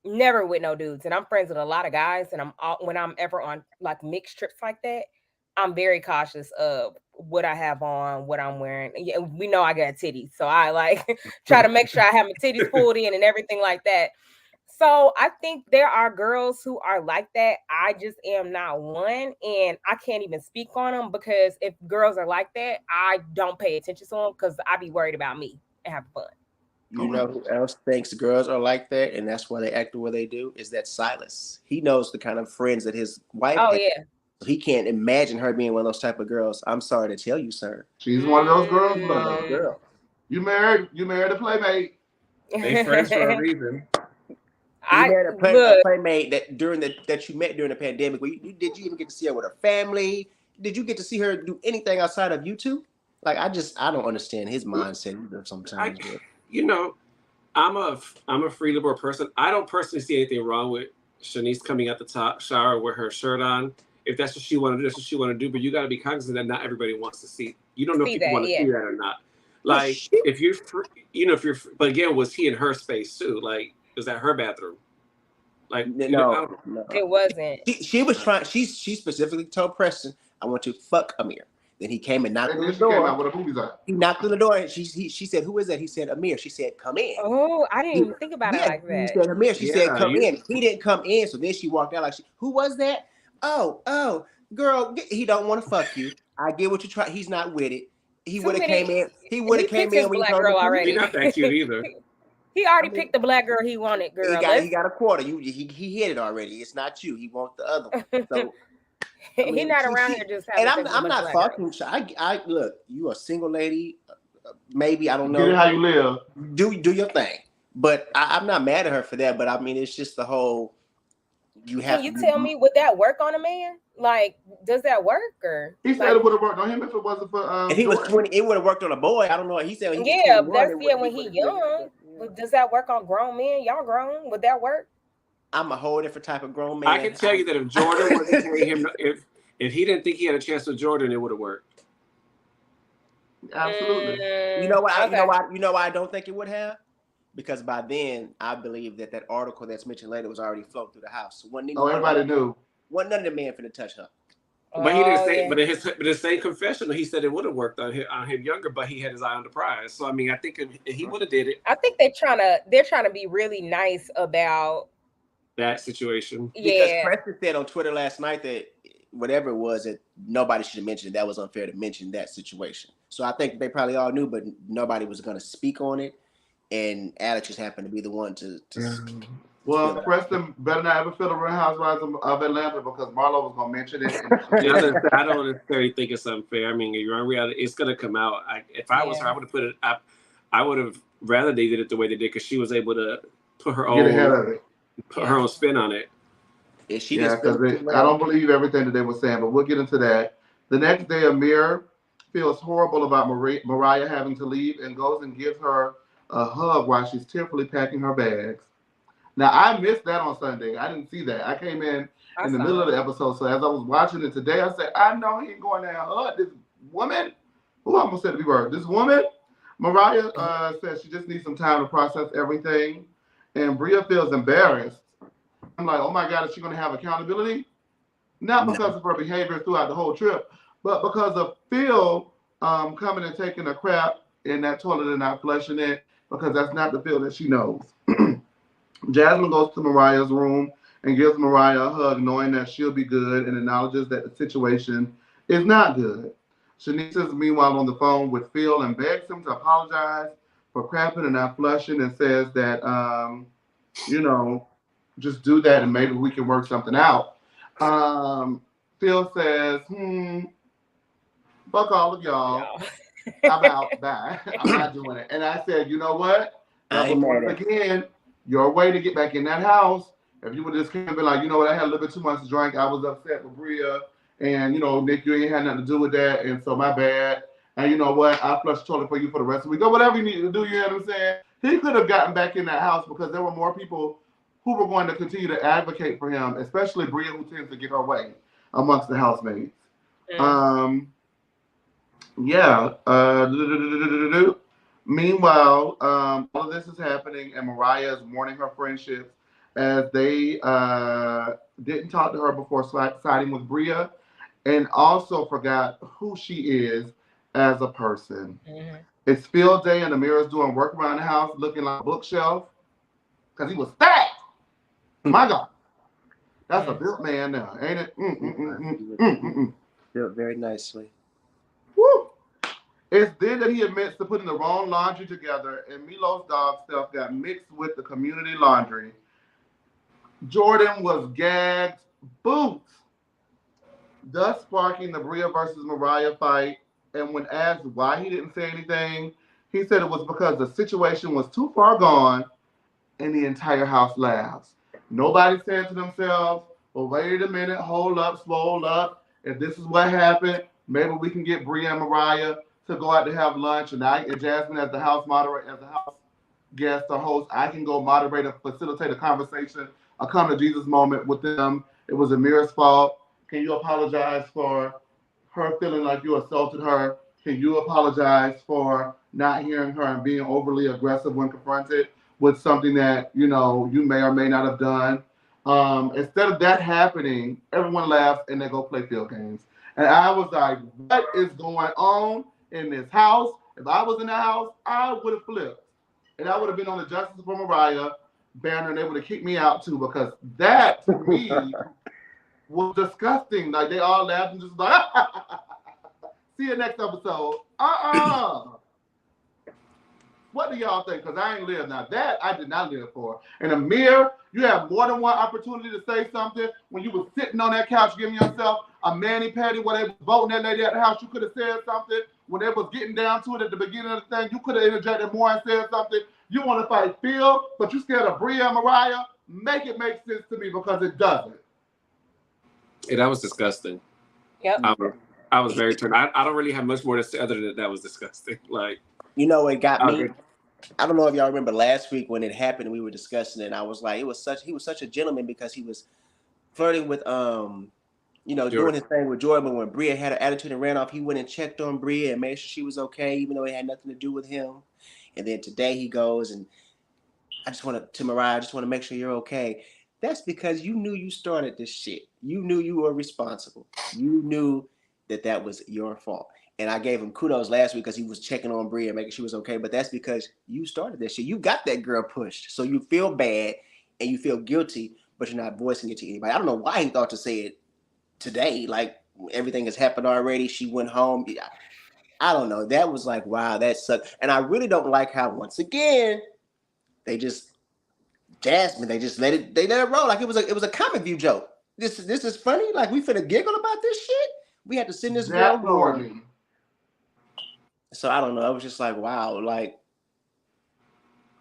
with no dudes. And I'm friends with a lot of guys, and when I'm ever on like mixed trips like that, I'm very cautious of what I have on, what I'm wearing. Yeah, we know I got titties, so I like try to make sure I have my titties pulled in and everything like that. So I think there are girls who are like that. I just am not one, and I can't even speak on them because if girls are like that, I don't pay attention to them because I be worried about me and having fun. You know who else thinks girls are like that, and that's why they act the way they do? Is that Silas. He knows the kind of friends that his wife has. Yeah. So he can't imagine her being one of those type of girls. I'm sorry to tell you, sir. She's one of those girls, Girl. You married a playmate. They friends for a reason. You married a playmate that you met during the pandemic. Did you even get to see her with her family? Did you get to see her do anything outside of you two? Like I don't understand his mindset either sometimes. I'm a free liberal person. I don't personally see anything wrong with Shanice coming out the top shower with her shirt on. If that's what she want to do, that's what she want to do. But you got to be cognizant that not everybody wants to see. You don't know if people want to see that or not. Like if you're, but again, was he in her space too? Like, was that her bathroom? Like, no. It wasn't. She was trying. She specifically told Preston, "I want to fuck Amir." Then he came and knocked on the door. Came out with her boobies out. He knocked on the door and she said, "Who is that?" He said, "Amir." She said, "Come in." Oh, I didn't even think about it like that. He said, "Amir." She said, "Come in." He didn't come in, so then she walked out like, "Who was that?" Oh, girl, he don't want to fuck you. I get what you try. He's not with it. He would have came in. He would have came in when he told already. He's not that cute either. He already picked the black girl he wanted, girl. He got a quarter. He hit it already. It's not you. He wants the other one. So he's not around here just having. And I'm not fucking. I look. You a single lady. Maybe I don't know. Get it how you live. Do your thing. But I'm not mad at her for that. But I mean, it's just the whole. Can you tell me, would that work on a man? Like, does that work or? He said it would have worked on him if it wasn't for. If he was 20, it would have worked on a boy. I don't know. He said he was 21, when he young. Does that work on grown men? Y'all grown? Would that work? I'm a whole different type of grown man. I can tell you that if Jordan wasn't carrying him, if he didn't think he had a chance with Jordan, it would have worked. Absolutely. You know what? You know why I don't think it would have? Because by then, I believe that article that's mentioned later was already floating through the house. Everybody knew. Wasn't none of the men finna touch her. But he didn't say. But in his same confession, he said it would have worked on him younger, but he had his eye on the prize. So I mean, I think if he would have did it. I think they're trying to be really nice about that situation. Because Preston said on Twitter last night that whatever it was, that nobody should have mentioned it. That was unfair to mention that situation. So I think they probably all knew, but nobody was going to speak on it. And Alex just happened to be the one to speak. Well, Preston better not ever feel the Real Housewives of Atlanta because Marlo was going to mention it. I don't necessarily think it's unfair. I mean, you're in reality, it's going to come out. If I was her, I would have put it up. I would have rather they did it the way they did because she was able to put her own spin on it. I don't believe everything that they were saying, but we'll get into that. The next day, Amir feels horrible about Mariah having to leave and goes and gives her a hug while she's tearfully packing her bags. Now, I missed that on Sunday. I didn't see that. I came in the middle of the episode, so as I was watching it today, I said, I know he ain't going there and hug this woman. Who almost said to be word? This woman? Mariah says she just needs some time to process everything, and Bria feels embarrassed. I'm like, oh my God, is she going to have accountability? Not because of her behavior throughout the whole trip, but because of Phil coming and taking a crap in that toilet and not flushing it, because that's not the Phil that she knows. Jasmine goes to Mariah's room and gives Mariah a hug, knowing that she'll be good, and acknowledges that the situation is not good. Shanice is meanwhile on the phone with Phil and begs him to apologize for crapping and not flushing, and says that, just do that and maybe we can work something out. Phil says, fuck all of y'all. I'm out. Bye. I'm not doing it. And I said, you know what? That was once again your way to get back in that house. If you would just come and be like, you know what, I had a little bit too much to drink. I was upset with Bria. And, you know, Nick, you ain't had nothing to do with that. And so my bad. And you know what? I flushed the toilet for you for the rest of the week. Or whatever you need to do, you know what I'm saying? He could have gotten back in that house because there were more people who were going to continue to advocate for him, especially Bria, who tends to get her way amongst the housemates. Yeah. Meanwhile, all of this is happening, and Mariah is mourning her friendships as they didn't talk to her before siding with Bria, and also forgot who she is as a person. It's field day, and Amir is doing work around the house, looking like a bookshelf, because he was fat. My God. That's a built man now, ain't it? Built very nicely. Woo! It's then that he admits to putting the wrong laundry together, and Milo's dog stuff got mixed with the community laundry. Jordan was gagged boots, thus sparking the Bria versus Mariah fight. And when asked why he didn't say anything, he said it was because the situation was too far gone, and the entire house laughs. Nobody said to themselves, well, wait a minute, hold up, swole up. If this is what happened, maybe we can get Bria and Mariah to go out to have lunch, and Jasmine, as the house moderator, as the house guest or host, I can go moderate and facilitate a conversation, a come to Jesus moment with them. It was Amir's fault. Can you apologize for her feeling like you assaulted her? Can you apologize for not hearing her and being overly aggressive when confronted with something that, you know, you may or may not have done? Instead of that happening, everyone laughs and they go play field games. And I was like, what is going on in this house? If I was in the house, I would have flipped. And I would have been on the Justice for Mariah banner, and they would have kicked me out too, because that, to me, was disgusting. Like, they all laughed and just like, see you next episode. What do y'all think? Because I ain't lived. Now, that I did not live for. And Amir, you have more than one opportunity to say something. When you were sitting on that couch giving yourself a mani-pedi while they were voting that lady at the house, you could have said something. When they was getting down to it at the beginning of the thing, you could have interjected more and said something. You want to fight Phil, but you scared of Bria and Mariah? Make it make sense to me, because it doesn't. Yeah, that was disgusting. Yep. I was very turned. I don't really have much more to say other than that was disgusting. Like, you know, it got me. I don't know if y'all remember last week when it happened, we were discussing it, and I was like, he was such a gentleman, because he was flirting with you know, Jordan. Doing his thing with Jordan. But when Bria had an attitude and ran off, he went and checked on Bria and made sure she was okay, even though it had nothing to do with him. And then today he goes and Mariah, I just want to make sure you're okay. That's because you knew you started this shit. You knew you were responsible. You knew that was your fault. And I gave him kudos last week because he was checking on Bria, making sure she was okay. But that's because you started that shit. You got that girl pushed. So you feel bad and you feel guilty, but you're not voicing it to anybody. I don't know why he thought to say it today. Like, everything has happened already. She went home. I don't know. That was like, wow, that sucked. And I really don't like how, once again, they just let it roll like it was a comic view joke. This is funny. Like, we finna giggle about this shit. We had to send this girl going. So I don't know. I was just like, wow, like,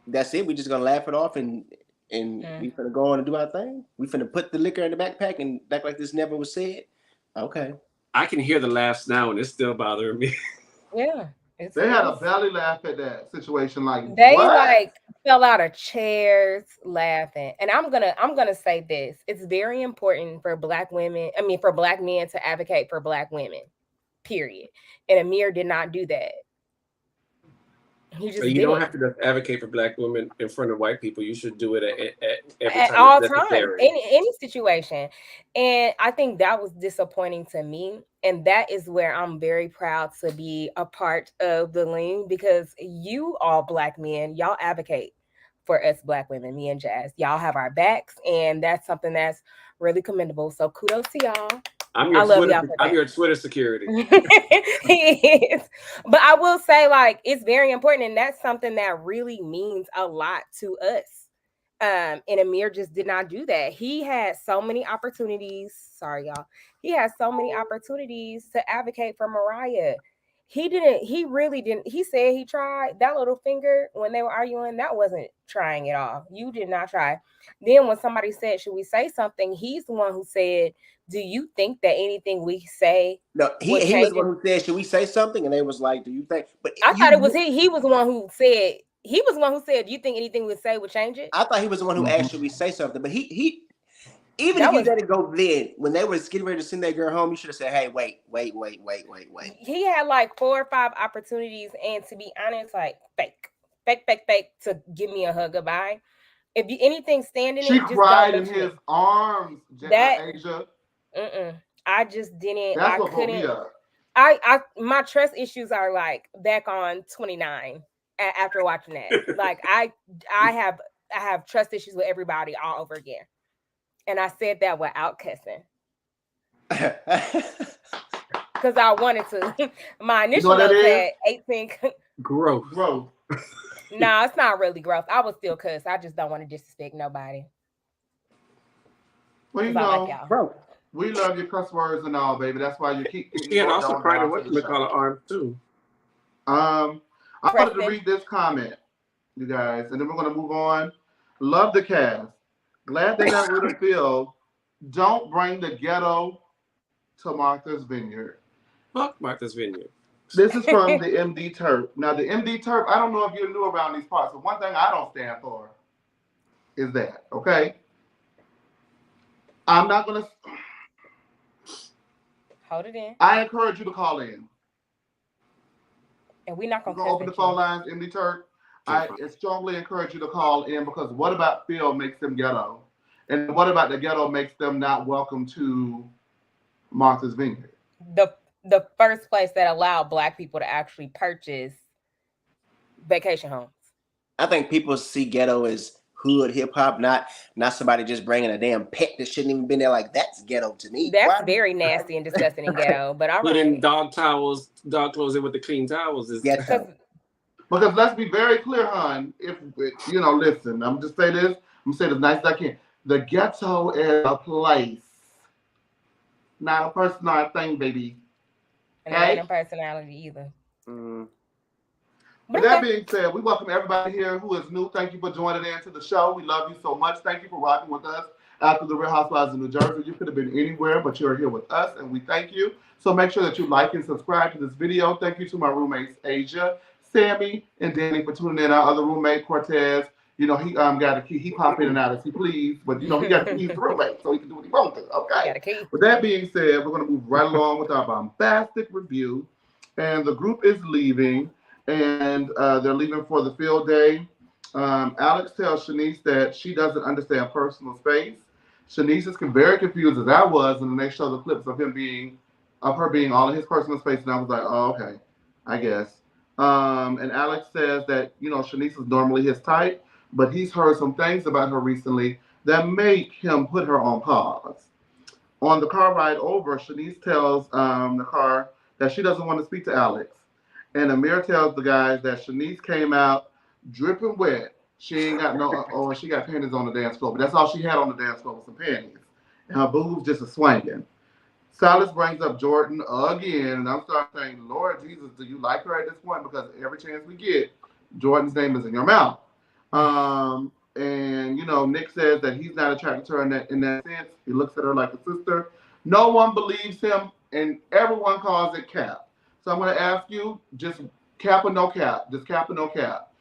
that's it. We just gonna laugh it off and we finna go on and do our thing. We finna put the liquor in the backpack and act like this never was said. Okay. I can hear the laughs now, and it's still bothering me. Yeah. They had a belly laugh at that situation. Like, they what? like fell out of chairs laughing. And I'm gonna say this: it's very important for Black women. I mean, for Black men to advocate for Black women. Period. And Amir did not do that. He just you don't have to just advocate for Black women in front of white people. You should do it at all times, any situation. And I think that was disappointing to me. And that is where I'm very proud to be a part of the Lean, because you all Black men, y'all advocate for us Black women, me and Jazz. Y'all have our backs, and that's something that's really commendable. So kudos to y'all. I'm your Twitter security. He is. But I will say, like, it's very important, and that's something that really means a lot to us. And Amir just did not do that. He had so many opportunities. Sorry, y'all. He had so many opportunities to advocate for Mariah. He really didn't. He said he tried. That little finger when they were arguing, that wasn't trying at all. You did not try. Then when somebody said, should we say something? He's the one who said, do you think that anything we say he was the one who said, should we say something? And they was like, do you think? But I thought it was he was the one who said, do you think anything we say would change it? I thought he was the one who asked, should we say something? But he even if you let it go then, when they were getting ready to send that girl home, you should have said, hey, wait. He had like 4 or 5 opportunities, and to be honest, like fake to give me a hug goodbye. If you anything standing, she cried in his arms. Asia. I just didn't. That's I couldn't. I my trust issues are like back on 29 after watching that. Like I have trust issues with everybody all over again. And I said that without cussing. Because I wanted to. My initial note said 18. Growth. No, it's not really growth. I would still cuss. I just don't want to disrespect nobody. Well, you know, we love your cuss words and all, baby. That's why you keep. She had also cried at what McCullough arm too. I wanted to read this comment, you guys, and then we're going to move on. Love the cast. Glad they got rid of Phil. Don't bring the ghetto to Martha's Vineyard. Fuck Martha's Vineyard. This is from the MD Terp. Now, the MD Terp, I don't know if you're new around these parts, but one thing I don't stand for is that, okay? I'm not going to... Hold it in. I encourage you to call in. And we're not going to open the phone lines, MD Terp. I strongly encourage you to call in, because what about Phil makes them ghetto? And what about the ghetto makes them not welcome to Martha's Vineyard? The first place that allowed Black people to actually purchase vacation homes. I think people see ghetto as hood hip hop, not somebody just bringing a damn pet that shouldn't even been there. Like, that's ghetto to me. That's very nasty and disgusting in ghetto. But putting dog clothes in with the clean towels is ghetto. Because let's be very clear, hon. If you know, listen, I'm just saying this. I'm saying as nice as I can. The ghetto is a place, not a person, not a thing, baby. And it ain't a personality either. With that being said, we welcome everybody here who is new. Thank you for joining in to the show. We love you so much. Thank you for rocking with us after the Real Housewives of New Jersey. You could have been anywhere, but you're here with us, and we thank you. So make sure that you like and subscribe to this video. Thank you to my roommates, Asia, Sammy, and Danny for tuning in. Our other roommate, Cortez, you know, he got a key. He pop in and out as he please, but you know, he got to keep the roommate, so he can do what he wants to. Okay. Got a key. With that being said, we're going to move right along with our bombastic review. And the group is leaving, and they're leaving for the field day. Alex tells Shanice that she doesn't understand personal space. Shanice is very confused, as I was, and then they show the clips of her being all in his personal space, and I was like, oh, okay, I guess. And Alex says that, you know, Shanice is normally his type, but he's heard some things about her recently that make him put her on pause. On the car ride over, Shanice tells the car that she doesn't want to speak to Alex. And Amir tells the guys that Shanice came out dripping wet. She ain't got she got panties on the dance floor, but that's all she had on the dance floor was some panties. And her boobs just a swinging. Silas brings up Jordan again, and I'm starting saying, Lord Jesus, do you like her at this point? Because every chance we get, Jordan's name is in your mouth. And, you know, Nick says that he's not attracted to her in that sense. He looks at her like a sister. No one believes him, and everyone calls it cap. So I'm going to ask you, just cap or no cap? Just cap or no cap?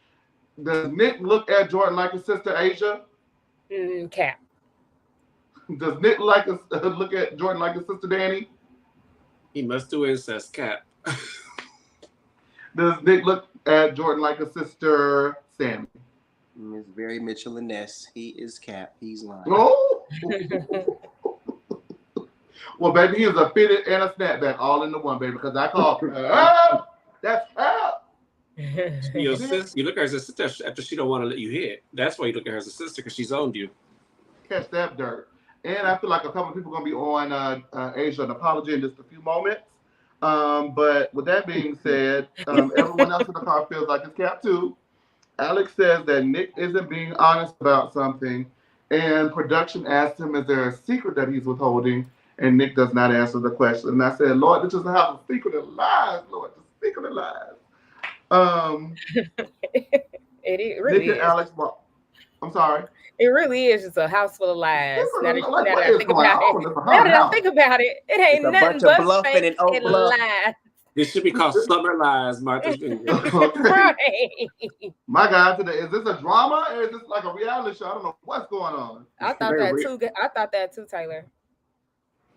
Does Nick look at Jordan like his sister, Asia? Cap. Does Nick look at Jordan like his sister, Danny? He must do incest, cap. Does Nick look at Jordan like a sister, Sammy? It's very Mitchell and Ness. He is cap. He's lying. Oh! Well, baby, he is a fitted and a snapback all in the one, baby, because I call that's up. Your sister, you look at her as a sister after she don't want to let you hit. That's why you look at her as a sister, because she's owned you. Catch that dirt. And I feel like a couple of people are going to be on Asia an apology in just a few moments. But with that being said, everyone else in the car feels like it's cap too. Alex says that Nick isn't being honest about something, and production asked him, "Is there a secret that he's withholding?" And Nick does not answer the question. And I said, "Lord, this is how the secret of lies, Lord, the secret of lies." Um, It Nick really and is. Alex. I'm sorry. It really is just a house full of lies. Like, Now what that I is think going about it, on in the now haunted that I house? think about it, it It's ain't a nothing bunch of but bluffing and fakes oak and bluff. lies. This should be called Summer Lies, Martha's Vineyard. Okay. Right. My God, today is this a drama or is this like a reality show? I don't know what's going on. I thought that too. I thought that too, Taylor.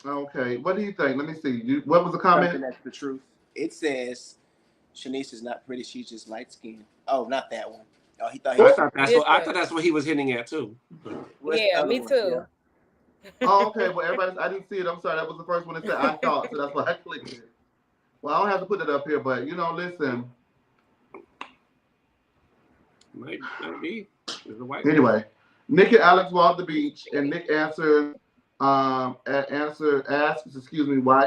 Okay, what do you think? Let me see. What was the Something comment? that's the truth. It says Shanice is not pretty. She's just light skinned. Oh, not that one. Oh, he thought he I was. thought that's what he was hinting at too. Where's the Yeah, other me one? too. Yeah. Oh, okay. Well, everybody, I didn't see it. I'm sorry. That was the first one that said I thought, so that's why I clicked it. Well, I don't have to put it up here, but listen. Might be. There's a white Anyway, Nick and Alex walk the beach, and Nick asks, why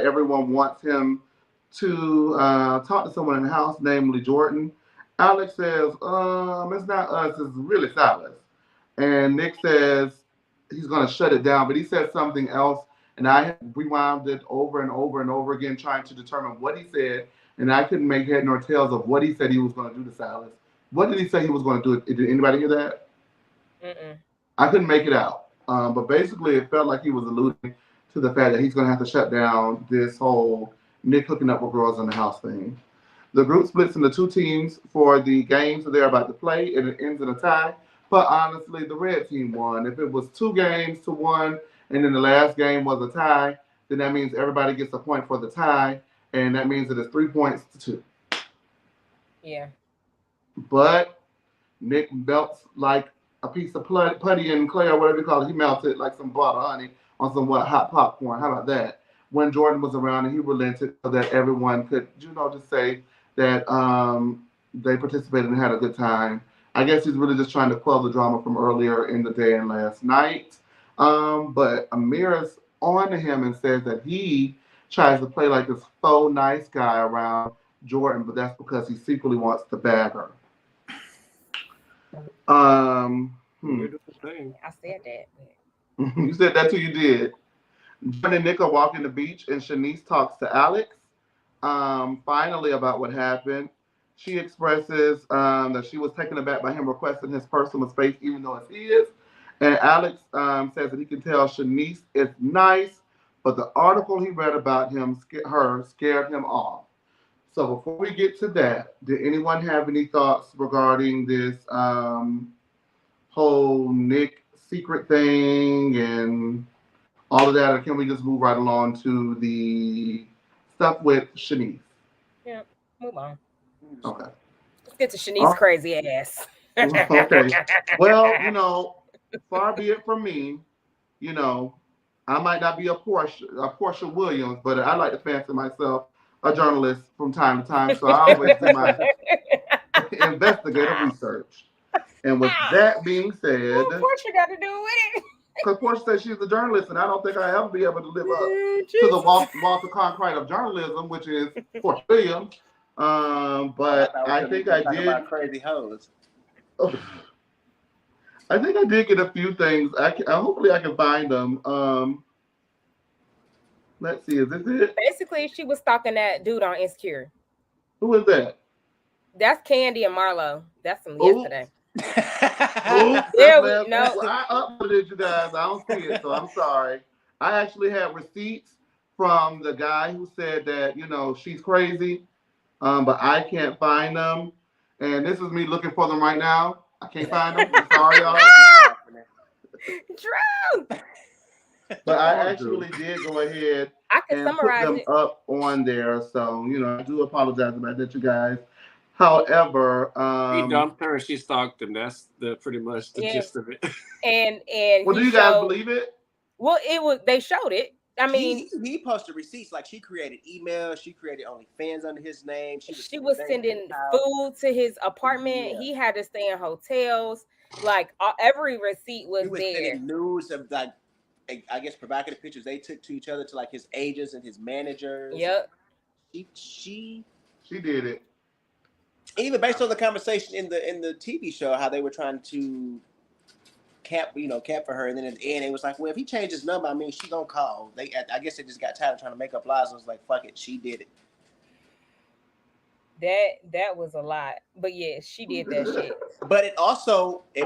everyone wants him to talk to someone in the house, namely Jordan. Alex says, it's not us, it's really Silas. And Nick says he's going to shut it down, but he said something else, and I rewound it over and over and over again, trying to determine what he said, and I couldn't make head nor tails of what he said he was going to do to Silas. What did he say he was going to do? Did anybody hear that? Mm-mm. I couldn't make it out. But basically, it felt like he was alluding to the fact that he's going to have to shut down this whole Nick hooking up with girls in the house thing. The group splits into two teams for the games that they're about to play, and it ends in a tie. But honestly, the red team won. If it was 2 games to 1, and then the last game was a tie, then that means everybody gets a point for the tie, and that means that it's 3 points to 2. Yeah. But Nick melts like a piece of putty and clay or whatever you call it. He melted like some butter honey on some hot popcorn. How about that? When Jordan was around and he relented so that everyone could, just say that they participated and had a good time. I guess he's really just trying to quell the drama from earlier in the day and last night. But Amir is on to him and says that he tries to play like this faux nice guy around Jordan, but that's because he secretly wants to bag her. I said that. You said that too, you did. Jordan and Nick are walking the beach, and Shanice talks to Alex finally about what happened. She expresses that she was taken aback by him requesting his personal space, even though it's his. And Alex says that he can tell Shanice is nice, but the article he read about her scared him off. So before we get to that, did anyone have any thoughts regarding this whole Nick secret thing and all of that, or can we just move right along to the stuff with Shanice? Yeah, move on. Okay. Let's get to Shanice's crazy ass. Okay. Well, far be it from me, I might not be a Portia Williams, but I like to fancy myself a journalist from time to time, so I always do my investigative research. And with that being said, what Portia got to do with it? Because Portia says she's a journalist, and I don't think I ever be able to live up to the Walter Cronkite of journalism, which is Portia Williams. But I think I did. About crazy hoes. I think I did get a few things. Hopefully I can find them. Let's see. Is this it? Basically, she was stalking that dude on Insecure. Who is that? That's Candy and Marlo. That's from yesterday. There we no. Well, I uploaded you guys. I don't see it, so I'm sorry. I actually had receipts from the guy who said that she's crazy, but I can't find them. And this is me looking for them right now. I can't find them. I'm sorry, y'all. True. But I actually did go ahead and put them up on there. So I do apologize about that, you guys. However, he dumped her and she stalked him. That's pretty much the gist of it. And well, do you guys believe it? Well, they showed it. I mean, he posted receipts. Like, she created emails, she created OnlyFans under his name. She was sending food to his apartment. Yeah. He had to stay in hotels. Like, every receipt was there. He was sending news of, like, I guess, provocative pictures they took to each other, to like his agents and his managers. Yep. She did it. Even based on the conversation in the TV show, how they were trying to cap for her, and then at the end, it was like, well, if he changed his number, I mean, she gonna call. I guess they just got tired of trying to make up lies. And was like, fuck it, she did it. That was a lot, but yeah, she did that shit. But it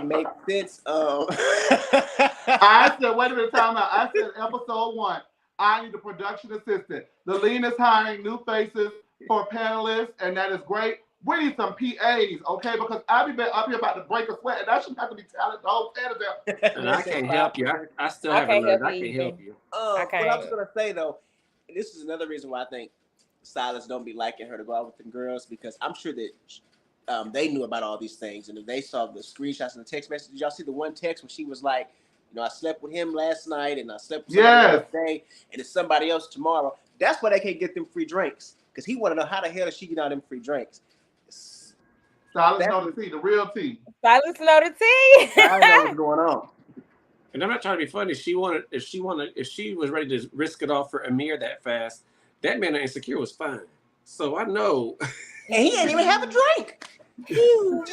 makes sense. I said, wait a minute, time out. I said episode 1, I need a production assistant. The lean is hiring new faces for panelists, and that is great. We need some PAs, okay? Because I be up here about to break a sweat, and I shouldn't have to be telling the whole panel. And I can't help you. I still haven't learned. I can't help you. What I was gonna say though, this is another reason why I think stylists don't be liking her to go out with them girls, because I'm sure that they knew about all these things, and if they saw the screenshots and the text messages, did y'all see the one text when she was like, I slept with him last night, and I slept with somebody today, and it's somebody else tomorrow. That's why they can't get them free drinks, because he want to know how the hell did she get all them free drinks. Stylists know the tea, the real tea. Stylists know the tea. I know what's going on. And I'm not trying to be funny. If she was ready to risk it all for Amir that fast, that man Insecure was fine. So I know. And he didn't even have a drink. He was.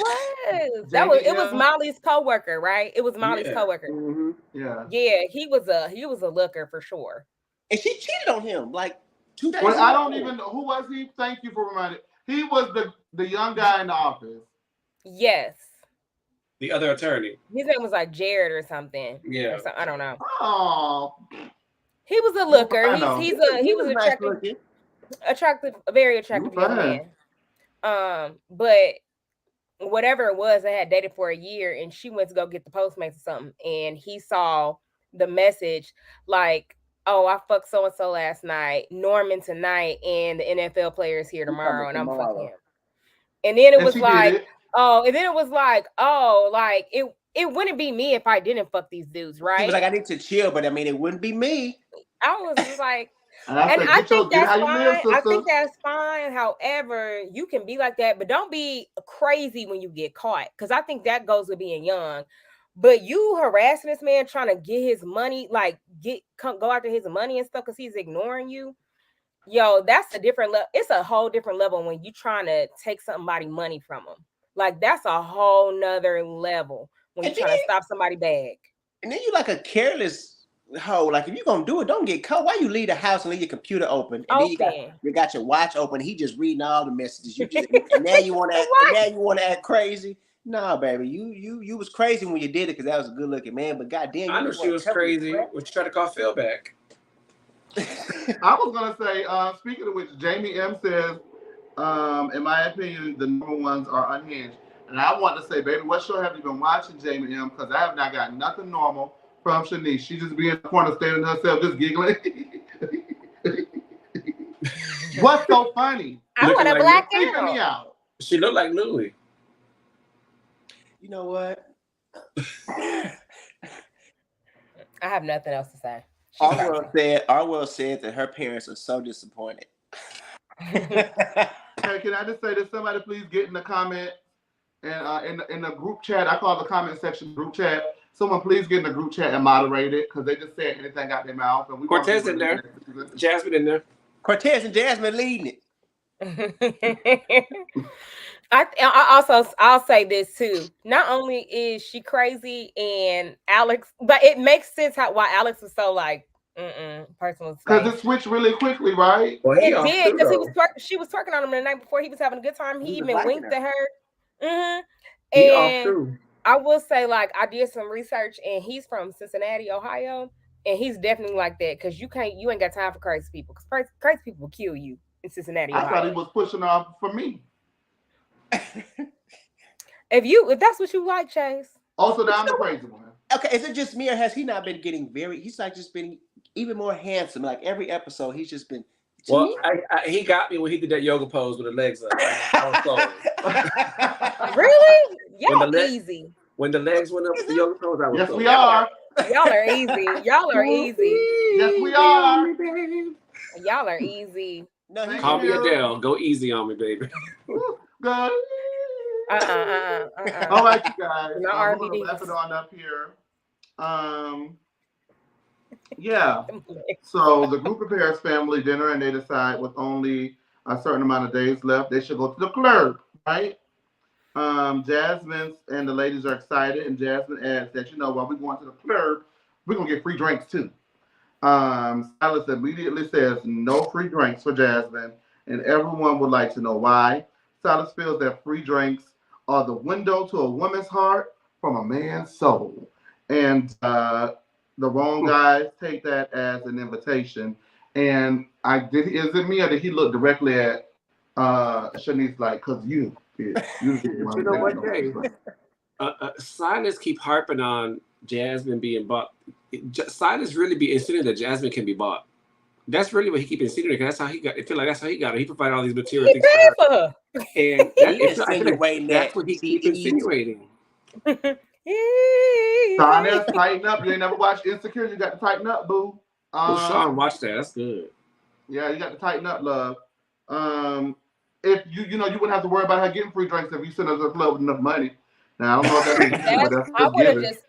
It was Molly's coworker, right? It was Molly's coworker. Mm-hmm. Yeah. Yeah, he was a looker for sure. And she cheated on him like 2 days Well, ago. I don't even know who was he. Thank you for reminding. He was the young guy in the office. Yes. The other attorney. His name was like Jared or something. Yeah. I don't know. Oh. He was a looker. He was attractive, a very attractive young man. But whatever it was, they had dated for a year, and she went to go get the Postmates or something, and he saw the message like, "Oh, I fucked so and so last night, Norman tonight, and the NFL player is here tomorrow, and I'm fucking him." And then it was like, it wouldn't be me if I didn't fuck these dudes, right? He was like, I need to chill, but I mean, it wouldn't be me. I was just like, I think that's fine. However, you can be like that, but don't be crazy when you get caught, because I think that goes with being young. But you harassing this man, trying to get his money, like go after his money and stuff because he's ignoring you. Yo, that's a different level. It's a whole different level when you trying to take somebody money from them. Like, that's a whole nother level when you're trying to stop somebody bag. And then you like a careless hoe. Like, if you're gonna do it, don't get caught. Why you leave the house and leave your computer open? And then you got your watch open. He just reading all the messages. And now you want to act crazy. Nah, baby, you was crazy when you did it because that was a good looking man. But goddamn, I know she was crazy when she tried to call Phil back. I was gonna say, speaking of which, Jamie M says, in my opinion, the number ones are unhinged. And I want to say, baby, what show have you been watching, Jamie M? Because I have not got nothing normal from Shanice. She just be in the corner standing herself, just giggling. What's so funny? I want to black out. She looked like Louie. You know what? I have nothing else to say. Arwell said that her parents are so disappointed. Hey, can I just say this? Somebody please get in the comment and in the group chat. I call the comment section group chat. Someone please get in the group chat and moderate it, because they just said anything out their mouth. And Cortez in there. Jasmine in there. Cortez and Jasmine leading it. I'll say this too. Not only is she crazy and Alex, but it makes sense why Alex was so like personal space. Because it switched really quickly, right? Well, it did, because she was twerking on him the night before. He was having a good time. He even winked at her. And I will say, like, I did some research, and he's from Cincinnati, Ohio, and he's definitely like that, because you ain't got time for crazy people, because crazy people will kill you in Cincinnati, Ohio. I thought he was pushing off for me. If that's what you like, Chase. Also, I'm the crazy one. Okay, is it just me, or has he not been getting he's like just been even more handsome? Like every episode, he's just been. Well, he got me when he did that yoga pose with the legs up. Really? Y'all easy. When the legs went up with the yoga pose, I was yes, we are. Y'all are easy. Y'all are easy. Yes, we are. Y'all are easy. No, call me Adele. Go easy on me, baby. Good. All right, you guys. I'm gonna wrap it on up here. Yeah. So the group prepares family dinner, and they decide with only a certain amount of days left, they should go to the club. right? Jasmine and the ladies are excited, and Jasmine adds that, while we're going to the club, we're going to get free drinks too. Silas immediately says no free drinks for Jasmine, and everyone would like to know why. Silas feels that free drinks are the window to a woman's heart from a man's soul. And the wrong guys take that as an invitation. And is it me or did he look directly at Shanice like, because you You know what, Jay? Silas keep harping on Jasmine being bought. Silas really be insinuating that Jasmine can be bought. That's really what he keep insinuating. That's how he got. I feel like that's how he got it. He provided all these material things for her. And that's what he keep insinuating. Sonya, tighten up. You ain't never watched Insecure. You got to tighten up, boo. Sean, watch that. That's good. Yeah, you got to tighten up, love. If you wouldn't have to worry about her getting free drinks if you sent her to the club with enough money. Now I don't know if that's I would have just.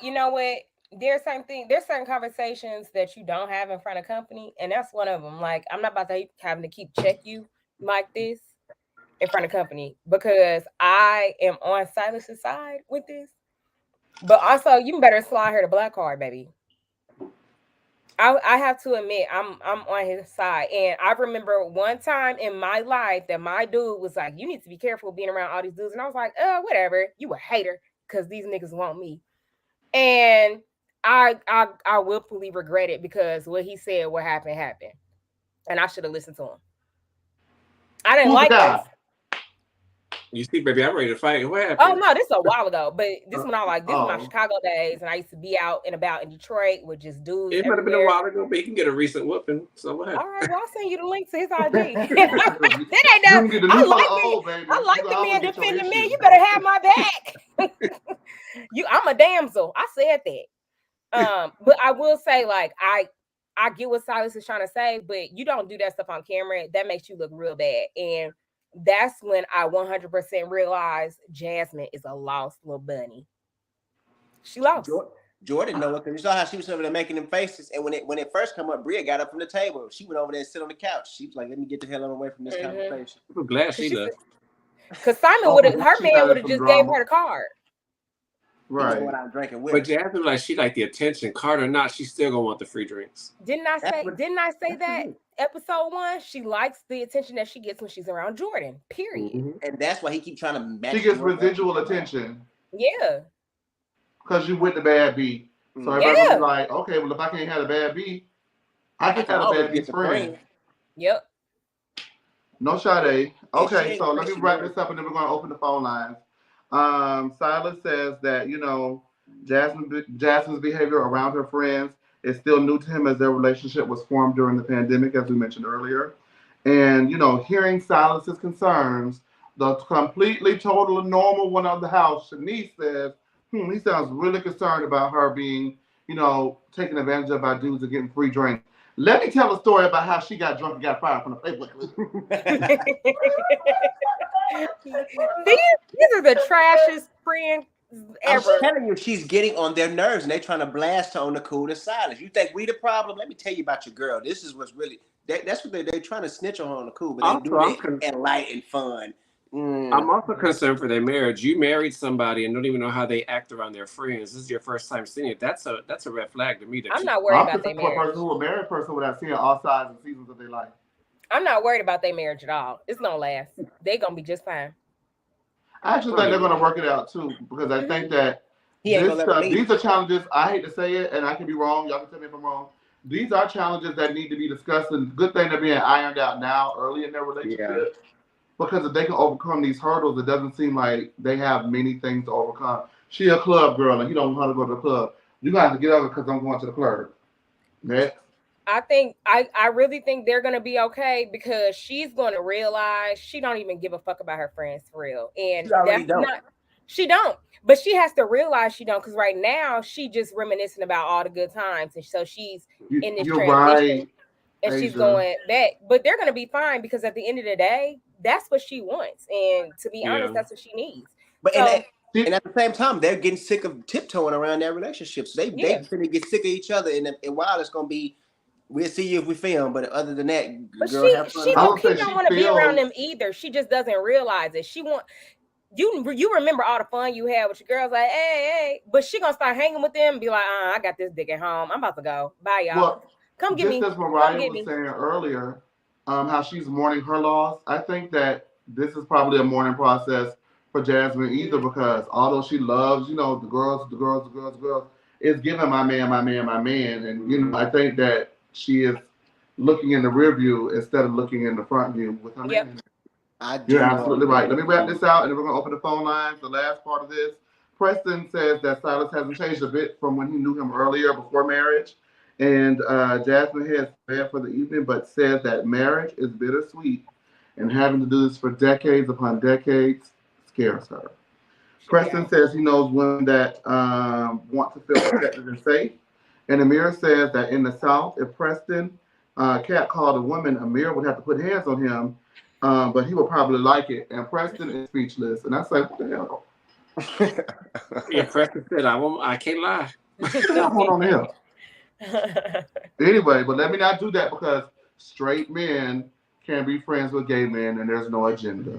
You know what? There's certain conversations that you don't have in front of company, and that's one of them. Like, I'm not about to having to keep check you like this in front of company because I am on Silas's side with this. But also, you better slide her the black card, baby. I have to admit, I'm on his side. And I remember one time in my life that my dude was like, you need to be careful being around all these dudes. And I was like, whatever. You a hater because these niggas want me. And I willfully regret it because what he said, what happened. And I should have listened to him. I didn't like this. You see, baby, I'm ready to fight. What happened? Oh no, this is a while ago. But this one, this is my Chicago days, and I used to be out and about in Detroit with just dudes. It might have been a while ago, but he can get a recent whooping. So what happened? All right, well, I'll send you the link to his IG. That ain't that. I like the man defending men. You better have my back. I'm a damsel. I said that. But I will say, like, I get what Silas is trying to say, but you don't do that stuff on camera. That makes you look real bad. And that's when I 100% realized Jasmine is a lost little bunny. She lost. Jordan know it because you saw how she was over there making them faces. And when it first came up, Bria got up from the table. She went over there and sit on the couch. She was like, "Let me get the hell away from this conversation." I'm glad she left. Because Simon her man would have just gave her the card. Right. What I'm drinking with. But Jasmine, she like the attention. Card or not, she still gonna want the free drinks. Didn't I say that? Episode 1, she likes the attention that she gets when she's around Jordan. Period. Mm-hmm. And that's why he keeps trying to match. She gets residual attention. Yeah. Because you with the bad B. So everybody's like, okay, well, if I can't have a bad B, I can have a bad B's friend. Yep. No Sade. Okay, so let me wrap this up and then we're going to open the phone lines. Silas says that, Jasmine's behavior around her friends is still new to him as their relationship was formed during the pandemic, as we mentioned earlier. And, hearing Silas's concerns, the completely total normal one of the house, Shanice says, he sounds really concerned about her being, taken advantage of by dudes and getting free drinks. Let me tell a story about how she got drunk and got fired from the Facebook group. These are the trashiest friends ever. I'm telling you, she's getting on their nerves and they're trying to blast her on the coolest silence. You think we the problem? Let me tell you about your girl. This is what's really, that's what they're trying to snitch on her on the cool, but they do it at light and fun. I'm also concerned for their marriage. You married somebody and don't even know how they act around their friends. This is your first time seeing it. That's a red flag to me. I'm not worried about their marriage. A married person without seeing all sides and seasons of their life. I'm not worried about their marriage at all. It's gonna last. They're gonna be just fine. I actually think they're gonna work it out too, because I think that these are challenges. I hate to say it, and I can be wrong. Y'all can tell me if I'm wrong. These are challenges that need to be discussed, and good thing they're being ironed out now, early in their relationship. Yeah. Because if they can overcome these hurdles, it doesn't seem like they have many things to overcome. She a club girl, and you don't want her to go to the club. You got to get over because I'm going to the club. Next. I really think they're gonna be okay because she's gonna realize she don't even give a fuck about her friends for real, and she don't. But she has to realize she don't, because right now she just reminiscing about all the good times, and so she's in this transition. Right. And she's going back, but they're going to be fine because at the end of the day, that's what she wants. And to be honest, that's what she needs. But and at the same time, they're getting sick of tiptoeing around their relationships. They're going to get sick of each other. And while it's going to be we'll see you if we film. But other than that, But girl, have fun. she I low would key say don't she want to be around feels- them either. She just doesn't realize it. She want you remember all the fun you had with your girls, like, hey, but she gonna start hanging with them and be like, I got this dick at home. I'm about to go. Bye, y'all. Well, Come get me. just as Mariah was saying earlier, how she's mourning her loss, I think that this is probably a mourning process for Jasmine either, because although she loves, the girls, it's giving my man, and I think that she is looking in the rear view instead of looking in the front view with her man. You're absolutely right. Let me wrap this out, and then we're gonna open the phone lines. The last part of this, Preston says that Silas hasn't changed a bit from when he knew him earlier before marriage. And Jasmine has bad for the evening, but says that marriage is bittersweet, and having to do this for decades upon decades scares her. Preston says he knows women that want to feel protected and safe. And Amir says that in the South, if Preston cat called a woman, Amir would have to put hands on him, but he would probably like it. And Preston is speechless. And I say, what the hell? Yeah, Preston said, I can't lie. Hold on here. Anyway, but let me not do that, because straight men can be friends with gay men and there's no agenda.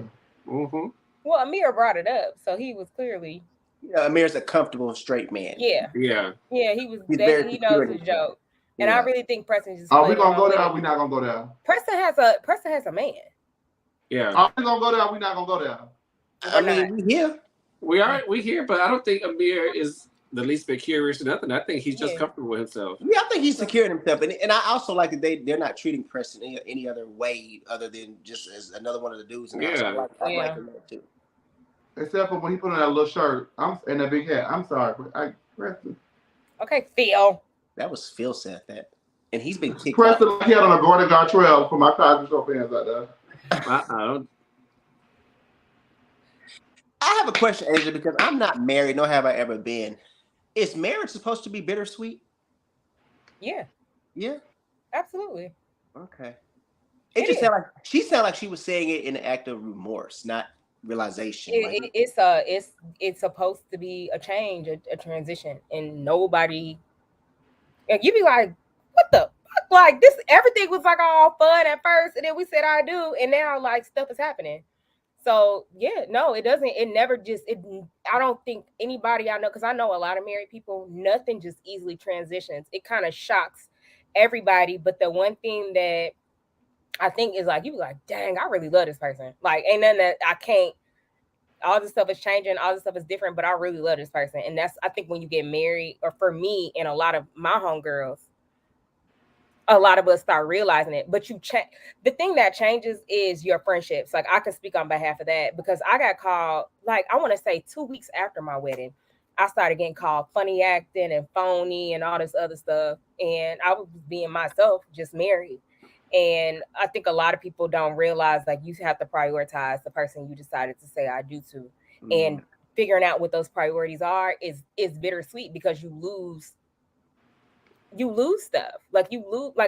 Mm-hmm. Well, Amir brought it up, so he was clearly. Amir's a comfortable straight man. Yeah. He was. He knows the joke, and I really think Preston just. Are we gonna go there? Or are we not gonna go there? Preston has a man. Yeah. Are we gonna go there? Or are we not gonna go there? I mean, we here. We here, but I don't think Amir is the least bit curious or nothing. I think he's just comfortable with himself. Yeah, I think he's securing himself, and I also like that they're not treating Preston any other way other than just as another one of the dudes. And I like him too. Except for when he put on that little shirt, and that big hat. I'm sorry, Preston. Okay, Phil. That was Phil said that, and he's been kicked. Preston, he had on a Gordon Gartrell for my Cosby Show fans out there. I have a question, Asia, because I'm not married, nor have I ever been. Is marriage supposed to be bittersweet? Yeah. Yeah. Absolutely. Okay. It just sounded like she sounded like she was saying it in an act of remorse, not realization. It's supposed to be a change, a transition, and nobody. And you be like, what the fuck? Like this, everything was like all fun at first, and then we said I do, and now like stuff is happening. So yeah, no, it doesn't. It never just. I don't think anybody I know, because I know a lot of married people. Nothing just easily transitions. It kind of shocks everybody. But the one thing that I think is like you be like, dang, I really love this person. Like, ain't nothing that I can't. All this stuff is changing. All this stuff is different, but I really love this person. And that's, I think, when you get married, or for me and a lot of my homegirls, a lot of us start realizing it. But the thing that changes is your friendships. Like, I can speak on behalf of that, because I got called, like, I want to say 2 weeks after my wedding, I started getting called funny acting and phony and all this other stuff. And I was being myself, just married. And I think a lot of people don't realize, like, you have to prioritize the person you decided to say I do to. Mm-hmm. And figuring out what those priorities are is bittersweet, because you lose stuff. Like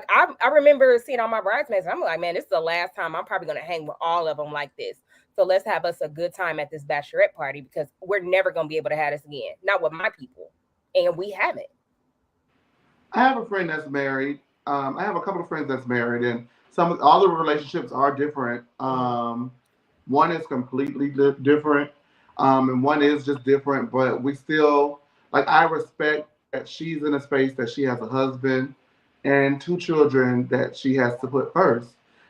I remember seeing all my bridesmaids, and I'm like, man, this is the last time I'm probably going to hang with all of them like this. So let's have us a good time at this bachelorette party, because we're never going to be able to have this again. Not with my people. And we haven't. I have a friend that's married. I have a couple of friends that's married, and all the relationships are different. One is completely different, and one is just different. But we still, like, I respect that she's in a space that she has a husband and 2 children that she has to put first.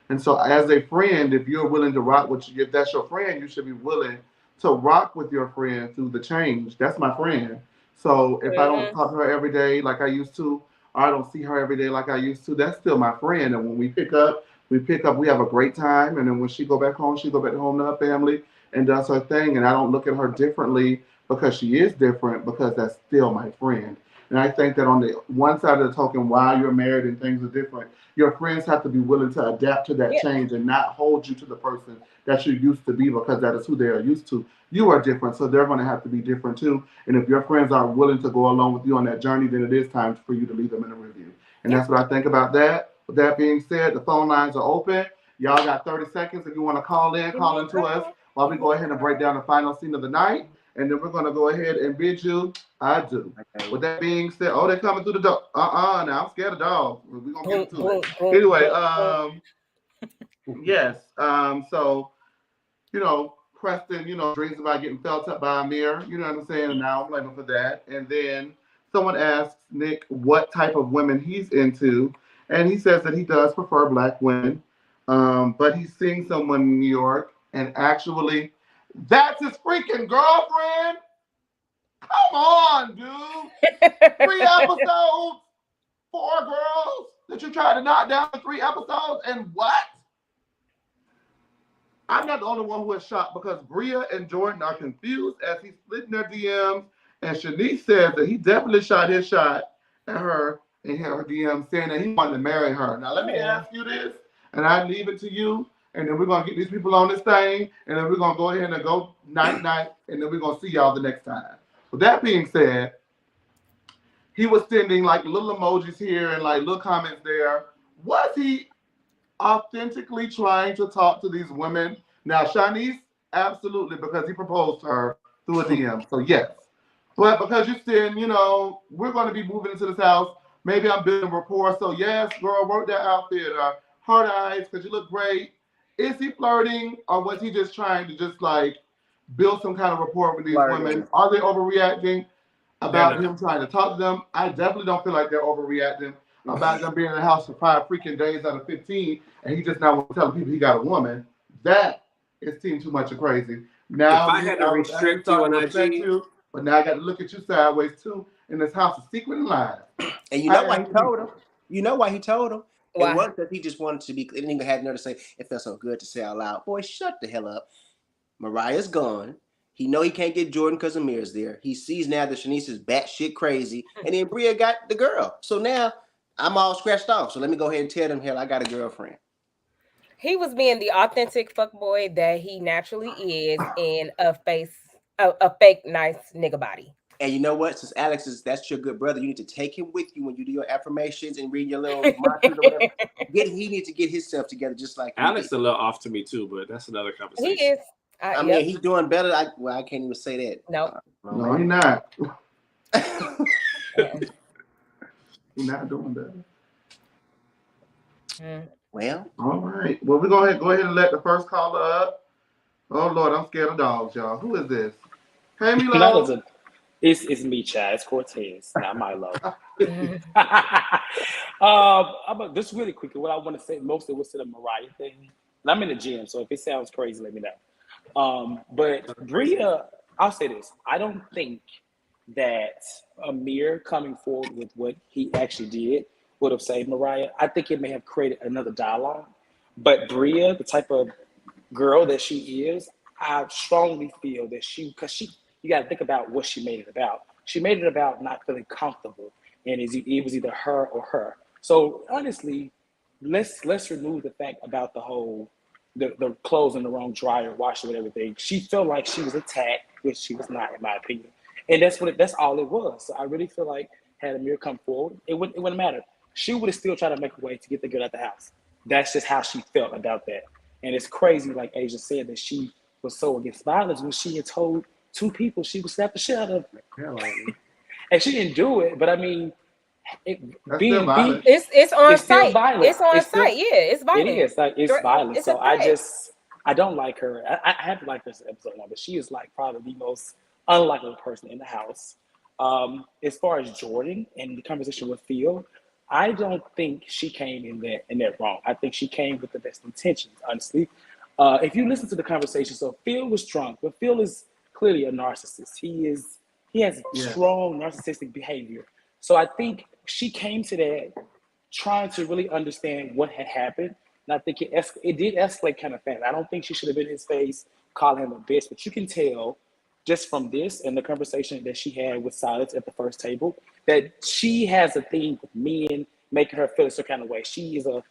And so, as a friend, if you're willing to rock with, if that's your friend, you should be willing to rock with your friend through the change. That's my friend. So if I don't talk to her every day like I used to, or I don't see her every day like I used to, that's still my friend. And when we pick up, we have a great time. And then when she go back home to her family and does her thing. And I don't look at her differently because she is different, because that's still my friend. And I think that on the one side of the token, while you're married and things are different, your friends have to be willing to adapt to that change and not hold you to the person that you used to be, because that is who they are used to. You are different, so they're going to have to be different too. And if your friends aren't willing to go along with you on that journey, then it is time for you to leave them in a review. And that's what I think about that. With that being said, the phone lines are open. Y'all got 30 seconds if you want to call into us while we go ahead and break down the final scene of the night. and then we're going to go ahead and bid you adieu. Okay. With that being said, oh, they're coming through the door. Now I'm scared of dogs. We're going to Boom, get into boom, it. boom, Anyway, boom. yes. So, you know, Preston, you know, dreams about getting felt up by Amir. You know what I'm saying? And now I'm blaming for that. And then someone asks Nick what type of women he's into. And he says that he does prefer black women. But he's seeing someone in New York. And actually, that's his freaking girlfriend. Come on, dude. 3 episodes, 4 girls that you tried to knock down in 3 episodes. And what? I'm not the only one who is shocked because Bria and Jordan are confused as he's splitting their DMs. And Shanice says that he definitely shot his shot at her in her DMs saying that he wanted to marry her. Now, let me ask you this, and I leave it to you. And then we're going to get these people on this thing. And then we're going to go ahead and go night-night. And then we're going to see y'all the next time. With that being said, he was sending like little emojis here and like little comments there. Was he authentically trying to talk to these women? Now, Shanice, absolutely, because he proposed to her through a DM. So, yes. But because you're saying, you know, we're going to be moving into this house, maybe I'm building rapport. So, yes, girl, work that outfit. Hard eyes, because you look great. Is he flirting, or was he just trying to just, like, build some kind of rapport with these women? Are they overreacting about him trying to talk to them? I definitely don't feel like they're overreacting about them being in the house for 5 freaking days out of 15, and he just now telling people he got a woman. That is seem too much of crazy. Now, if I had to restrict you on IG, but now I got to look at you sideways too. In this house of secret and lies. And you know why he told him? You know why he told him? Why? It wasn't that he just wanted to be. He didn't even have nerve to say it felt so good to say out loud. Boy, shut the hell up. Mariah's gone. He know he can't get Jordan because Amir's there. He sees now that Shanice is batshit crazy, and then Bria got the girl. So now I'm all scratched off. So let me go ahead and tell them, hell, I got a girlfriend. He was being the authentic fuckboy that he naturally is in a fake nice nigga body. And you know what? Since Alex that's your good brother, you need to take him with you when you do your affirmations and read your little mantras or whatever. He needs to get himself together just like Alex a little off to me too, but that's another conversation. He is. I mean, he's doing better. I can't even say that. Nope. No, he's not. He's not doing better. Well, all right. Well, we're going to go ahead and let the first caller up. Oh, Lord, I'm scared of dogs, y'all. Who is this? Hey, Milo. It's me, Chad. It's Cortez, not Milo. Just really quickly, what I want to say mostly was to the Mariah thing. And I'm in the gym, so if it sounds crazy, let me know. But Bria, I'll say this. I don't think that Amir coming forward with what he actually did would have saved Mariah. I think it may have created another dialogue. But Bria, the type of girl that she is, I strongly feel that you got to think about what she made it about. She made it about not feeling comfortable, and it was either her or her. So honestly, let's remove the fact about the whole the clothes in the wrong dryer, wash it with everything. She felt like she was attacked, which she was not, in my opinion. And that's all it was. So I really feel like had Amir come forward, it wouldn't matter. She would have still tried to make a way to get the girl out the house. That's just how she felt about that. And it's crazy, like Asia said, that she was so against violence when she had told 2 people she would slap the shit out of them. And she didn't do it, but I mean, it's on site. Violent. It's on site. Yeah, it's violent. It is. Like, it's violent. It's so I don't like her. I haven't liked this episode now, but she is like probably the most unlikable person in the house. As far as Jordan and the conversation with Phil, I don't think she came in that wrong. I think she came with the best intentions, honestly. If you listen to the conversation, so Phil was drunk, but Phil is clearly a narcissist. He has strong narcissistic behavior. So I think she came to that trying to really understand what had happened. And I think it did escalate kind of fast. I don't think she should have been in his face, calling him a bitch, but you can tell just from this and the conversation that she had with Silas at the first table that she has a thing with men making her feel a certain kind of way. She's a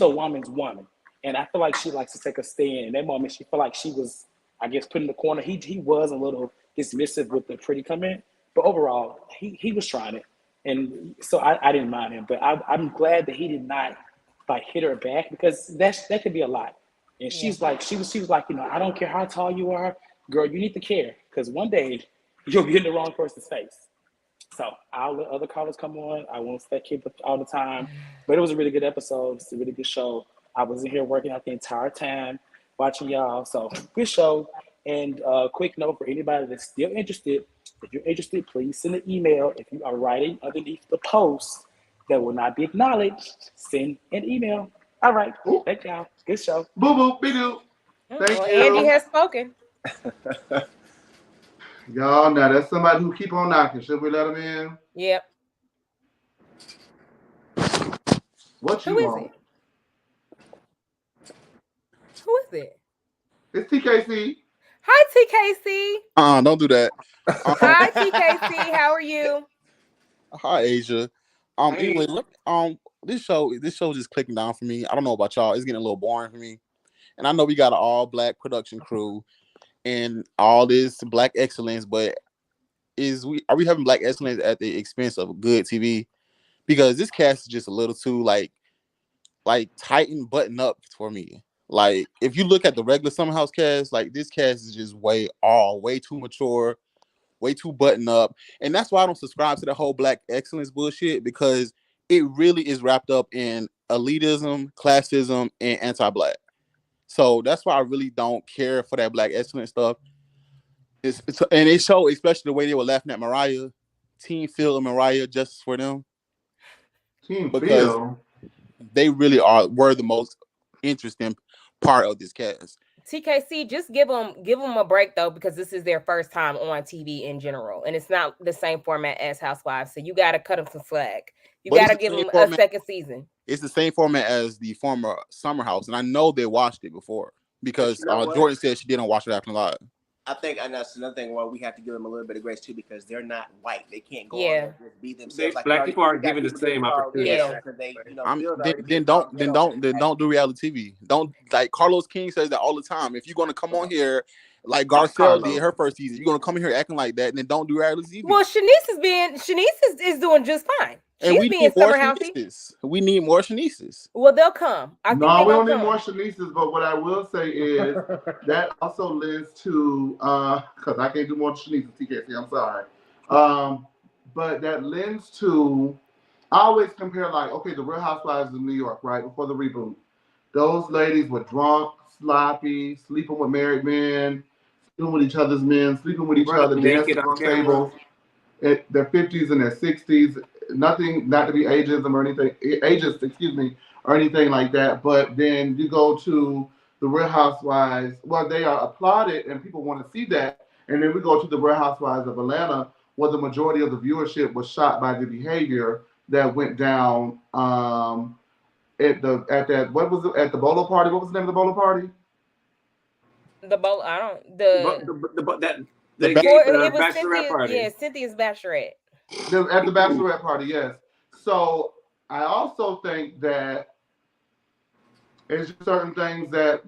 woman's woman. And I feel like she likes to take a stand. In that moment, she felt like she was, I guess, put in the corner. He was a little dismissive with the pretty comment, but overall, he was trying it. And so I didn't mind him, but I'm glad that he did not like hit her back, because that could be a lot. And she was like, I don't care how tall you are, girl, you need to care. because one day you'll be in the wrong person's face. So I'll let other callers come on. I won't stay keep it all the time. But it was a really good episode. It's a really good show. I was in here working out the entire time, watching y'all. So good show. And quick note for anybody that's still interested, if you're interested, please send an email. If you are writing underneath the post that will not be acknowledged, send an email. All right. Ooh. Thank y'all. Good show. Boo boo be doo. Thank Well, you. Andy has spoken. Y'all, now that's somebody who keep on knocking. Should we let him in? Yep. What you Who is want? it? Who is it? It's TKC. Hi, TKC. Don't do that. Hi, TKC. How are you? Hi, Asia. Anyway, look, this show just clicking down for me. I don't know about y'all. It's getting a little boring for me. And I know we got an all black production crew and all this black excellence, but are we having black excellence at the expense of good TV? Because this cast is just a little too like tight and button up for me. Like if you look at the regular Summer House cast, like this cast is just way too mature, way too button up. And that's why I don't subscribe to the whole black excellence bullshit, because it really is wrapped up in elitism, classism, and anti-black. So that's why I really don't care for that black excellence stuff. And it showed, especially the way they were laughing at Mariah, Team Phil and Mariah, Justice for Them. Team Because Phil. they really were the most interesting part of this cast. TKC, just give them a break though, because this is their first time on TV in general, and it's not the same format as Housewives. So you got to cut them some slack. You got to give them a second season. It's the same format as the former Summer House, and I know they watched it before because Jordan said she didn't watch it after live. I think, and that's another thing why we have to give them a little bit of grace too, because they're not white. They can't go on there and just be themselves. Like black people aren't given the same opportunity. Then don't do reality TV. Don't, like Carlos King says that all the time. If you're gonna come on here like Garcelle did her first season, you're gonna come in here acting like that, and then don't do reality TV. Well, Shanice is doing just fine. And we need more Shanices. We need more Shanices. Well, they'll come. We don't need more Shanices, but what I will say is that also lends to, because I can't do more Shanices, TKC, I'm sorry. But that lends to, I always compare like, okay, the Real Housewives of New York, right, before the reboot. Those ladies were drunk, sloppy, sleeping with married men, sleeping with each other's men, sleeping with each other, dancing on tables. At their 50s and their 60s, nothing, not to be ageist or anything like that. But then you go to the Real Housewives, well, they are applauded and people want to see that. And then we go to the Real Housewives of Atlanta, where the majority of the viewership was shot by the behavior that went down at the Bolo party. What was the name of the Bolo party? The Bolo, I don't the bachelorette party. Yeah, Cynthia's bachelorette. At the bachelorette party, yes. So I also think that it's certain things that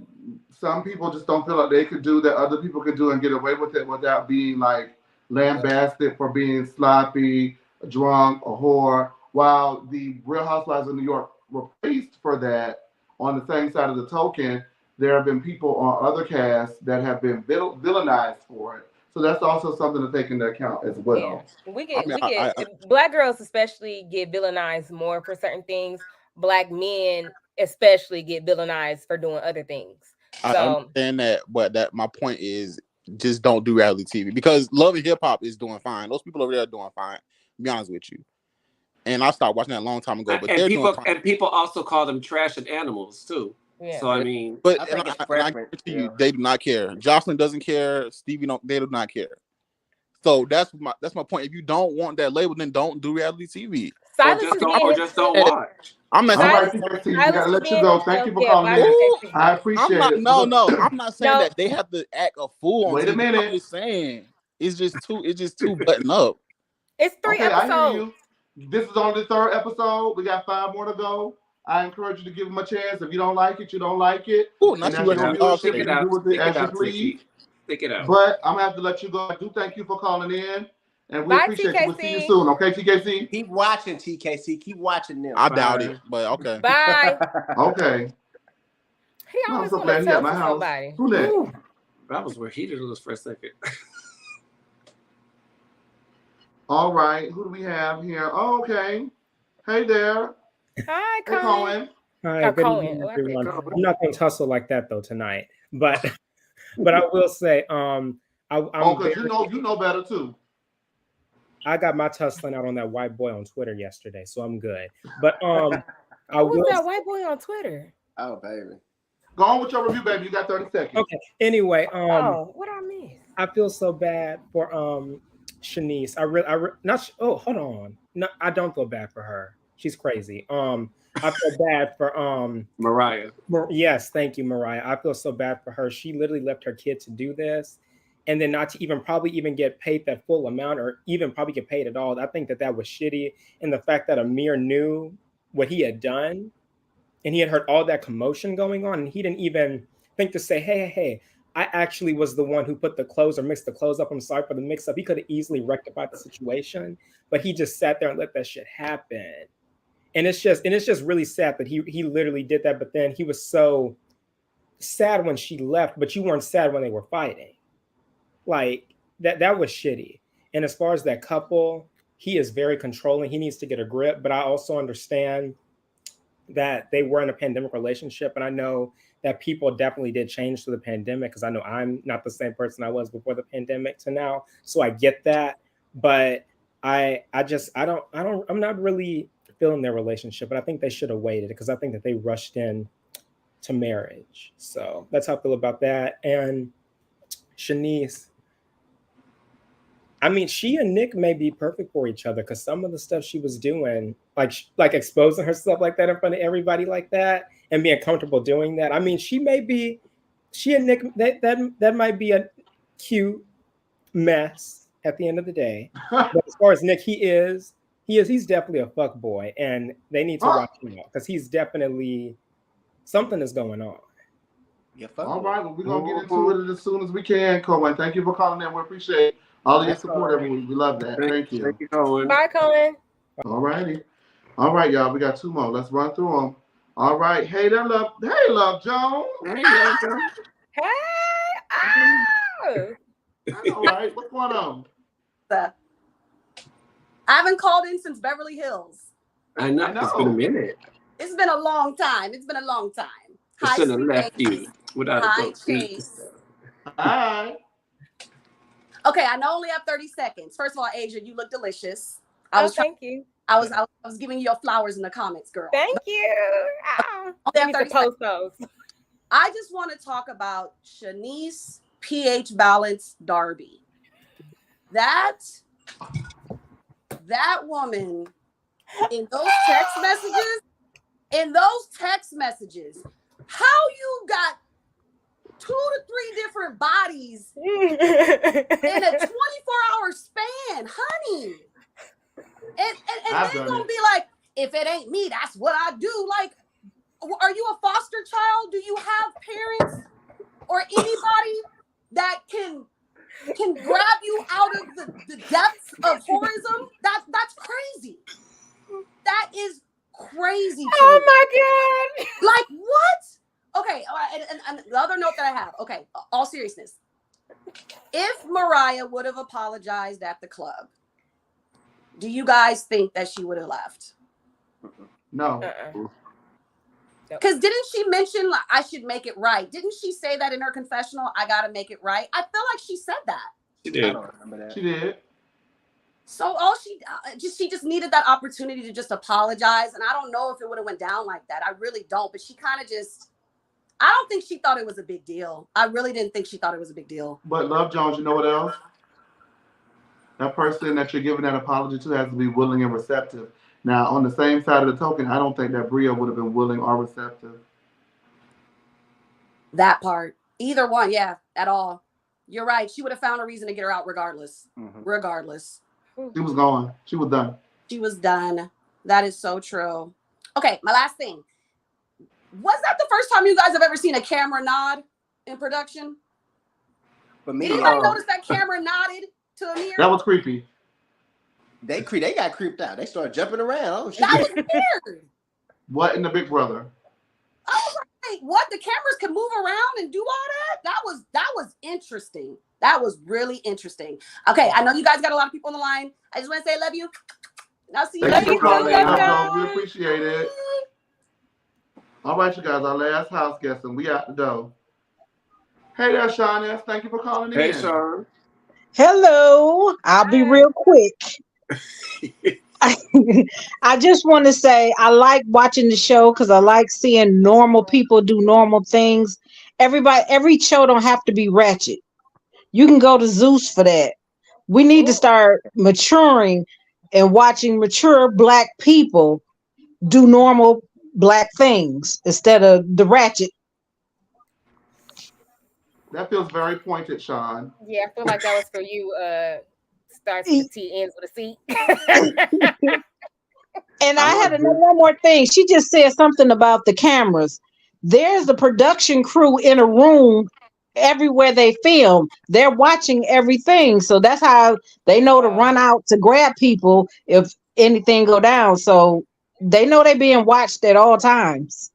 some people just don't feel like they could do that other people could do and get away with it without being like lambasted for being sloppy, drunk, or whore. While the Real Housewives of New York were praised for that, on the same side of the token, there have been people on other casts that have been villainized for it. So that's also something to take into account as well. Yeah. Black girls especially get villainized more for certain things. Black men especially get villainized for doing other things. So, I understand that, but my point is just don't do reality TV, because Love and Hip Hop is doing fine. Those people over there are doing fine, to be honest with you. And I stopped watching that a long time ago. But people also call them trash and animals too. Yeah. So I mean, I guarantee you, they do not care. Jocelyn doesn't care. Stevie they do not care. So that's my point. If you don't want that label, then don't do reality TV. Or just don't watch. I'm not gotta let you go. Thank you for calling in. I appreciate it. No, I'm not saying that they have to act a fool on Wait TV. a minute. I'm just saying it's just too button up. It's 3 episodes. I hear you. This is only the 3rd episode. We got 5 more to go. I encourage you to give them a chance. If you don't like it, you don't like it. Ooh, not you Stick it out. But I'm gonna have to let you go. I do thank you for calling in, and we appreciate you. We'll see you soon, okay, TKC? Keep watching, TKC. Keep watching them. I doubt it, but okay. Bye. Okay. He always I'm so glad he at my house. Somebody. Who that? That was where he did lose for a second. All right, who do we have here? Oh, okay. Hey there. Hi, Hey, Cohen. Hi, good evening, everyone. I'm not going to tussle like that though tonight, but I will say, I'm because you know better too. I got my tussling out on that white boy on Twitter yesterday, so I'm good. But I Who's will. that white boy on Twitter? Oh, baby. Go on with your review, baby. You got 30 seconds. Okay. Anyway, what I miss? I feel so bad for Shanice. Hold on. No, I don't feel bad for her. She's crazy. I feel bad for Mariah. Yes, thank you, Mariah. I feel so bad for her. She literally left her kid to do this, and then not to even probably even get paid that full amount, or even probably get paid at all. I think that was shitty. And the fact that Amir knew what he had done, and he had heard all that commotion going on, and he didn't even think to say, hey, I actually was the one who put the clothes or mixed the clothes up. I'm sorry for the mix up. He could have easily rectified the situation, but he just sat there and let that shit happen. And it's just really sad that he literally did that. But then he was so sad when she left, but you weren't sad when they were fighting. Like that was shitty. And as far as that couple, he is very controlling. He needs to get a grip. But I also understand that they were in a pandemic relationship, and I know that people definitely did change through the pandemic, because I know I'm not the same person I was before the pandemic to now. So I get that, but I'm not really feeling their relationship, but I think they should have waited, because I think that they rushed in to marriage. So that's how I feel about that. And Shanice, I mean, she and Nick may be perfect for each other, because some of the stuff she was doing, like exposing herself like that in front of everybody like that, and being comfortable doing that. I mean, she and Nick, that might be a cute mess at the end of the day. But as far as Nick, he's definitely a fuck boy, and they need to watch him out, because he's definitely, something is going on. Yeah, all right, well, we're going to get into it as soon as we can, Cohen. Thank you for calling in. We appreciate all of your support every week. We love that. Thank you. Thank you, Cohen. Bye, Cohen. All righty. All right, y'all. We got two more. Let's run through them. All right. Hey there, Love. Hey, Love Jones. Hey, Love Jones. Hey. All right. What's going on? I haven't called in since Beverly Hills. I know. It's been a minute. It's been a long time. I should have left you without Hi, a Chase. Hi. Okay, I only have 30 seconds. First of all, Asia, you look delicious. Thank you. I was giving you your flowers in the comments, girl. Thank you. I need to post those. I just want to talk about Shanice pH Balance Darby. That woman in those text messages, how you got 2 to 3 different bodies in a 24-hour span, honey. And they're gonna be like, if it ain't me, that's what I do. Like, are you a foster child? Do you have parents or anybody that can grab you out of the depths of horrorism? That's crazy. That is crazy. Oh my God. Like, what? Okay, and the other note that I have, okay, all seriousness. If Mariah would have apologized at the club, do you guys think that she would have left? No. Because didn't she mention, like, I should make it right? Didn't she say that in her confessional? I got to make it right. I feel like she said that. She did. I don't remember that. She did. So all she just needed that opportunity to just apologize. And I don't know if it would have went down like that. I really don't. But she kind of I don't think she thought it was a big deal. I really didn't think she thought it was a big deal. But Love Jones, you know what else? That person that you're giving that apology to has to be willing and receptive. Now, on the same side of the token, I don't think that Bria would have been willing or receptive. That part. Either one, yeah, at all. You're right. She would have found a reason to get her out regardless. Mm-hmm. Regardless. She was gone. She was done. She was done. That is so true. Okay, my last thing. Was that the first time you guys have ever seen a camera nod in production? For me, Did anybody notice that camera nodded to Amir? That was creepy. They got creeped out. They started jumping around. Oh, shit. That was weird. What in the Big Brother? I was like, what? The cameras can move around and do all that? That was interesting. That was really interesting. Okay, I know you guys got a lot of people on the line. I just want to say I love you. And I'll see you Thank later. you for calling in, Love Joe. We appreciate it. All right, you guys, our last house guest, and we have to go. Hey there, Shanice. Thank you for calling in. Hey, Sean. Hello. I'll be Hi. real quick. I just want to say I like watching the show because I like seeing normal people do normal things. Every show don't have to be ratchet. You can go to Zeus for that. We need to start maturing and watching mature Black people do normal Black things instead of the ratchet. That feels very pointed, Sean. Yeah, I feel like that was for you. Starts with a T, ends with a C. And I had one more thing. She just said something about the cameras. There's the production crew in a room everywhere they film. They're watching everything. So that's how they know to run out to grab people if anything go down. So they know they're being watched at all times.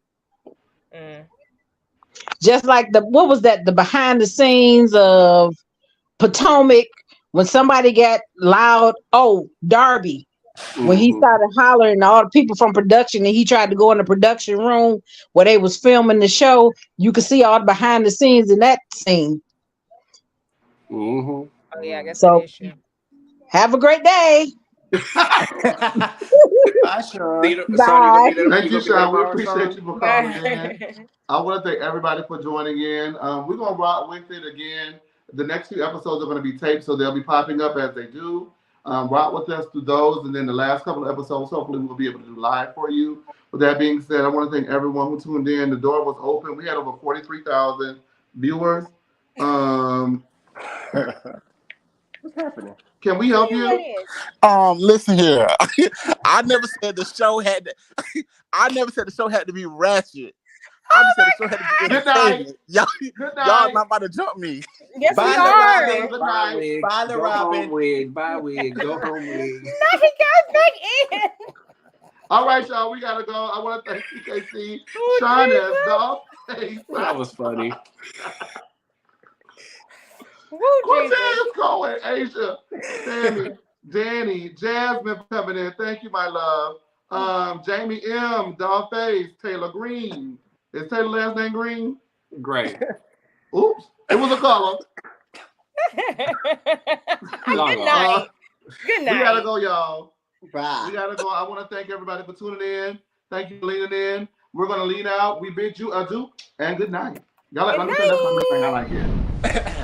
Just like what was that? The behind the scenes of Potomac when somebody got loud. Oh, Darby. When he started hollering all the people from production and he tried to go in the production room where they was filming the show, you could see all the behind the scenes in that scene. Oh yeah, I guess So that is true. have a great day. Bye, Sean. Bye. Thank you, Sean. We appreciate you for calling in. I want to thank everybody for joining in. We're going to rock with it again. The next few episodes are going to be taped, so they'll be popping up as they do. Rock with us through those, and then the last couple of episodes, hopefully we'll be able to do live for you. With that being said, I want to thank everyone who tuned in. The door was open. We had over 43,000 viewers. What's happening? Can we help you? Listen here. I never said the show had to. I never said the show had to be ratchet. I just said the show had to be entertainment. Y'all not about to jump me. Yes, Bye, we the are. Robin. Good night. Wig. Bye, the Go Robin. home wig. Bye, wig. Go home wig. No, he got back in. All right, y'all. We got to go. I want to thank TKC, Shanice, Dog Face. That was funny. Cortez Cohen, Asia, Sammy, Danny, Jasmine for coming in. Thank you, my love. Jamie M, Dog Face, Taylor Green. Is Taylor last name Green? Great. Oops. It was a color. Good night. Good night. We gotta go, y'all. Bye. We gotta go. I want to thank everybody for tuning in. Thank you for leaning in. We're gonna lean out. We bid you adieu and good night. Y'all let me say that's my thing I like it.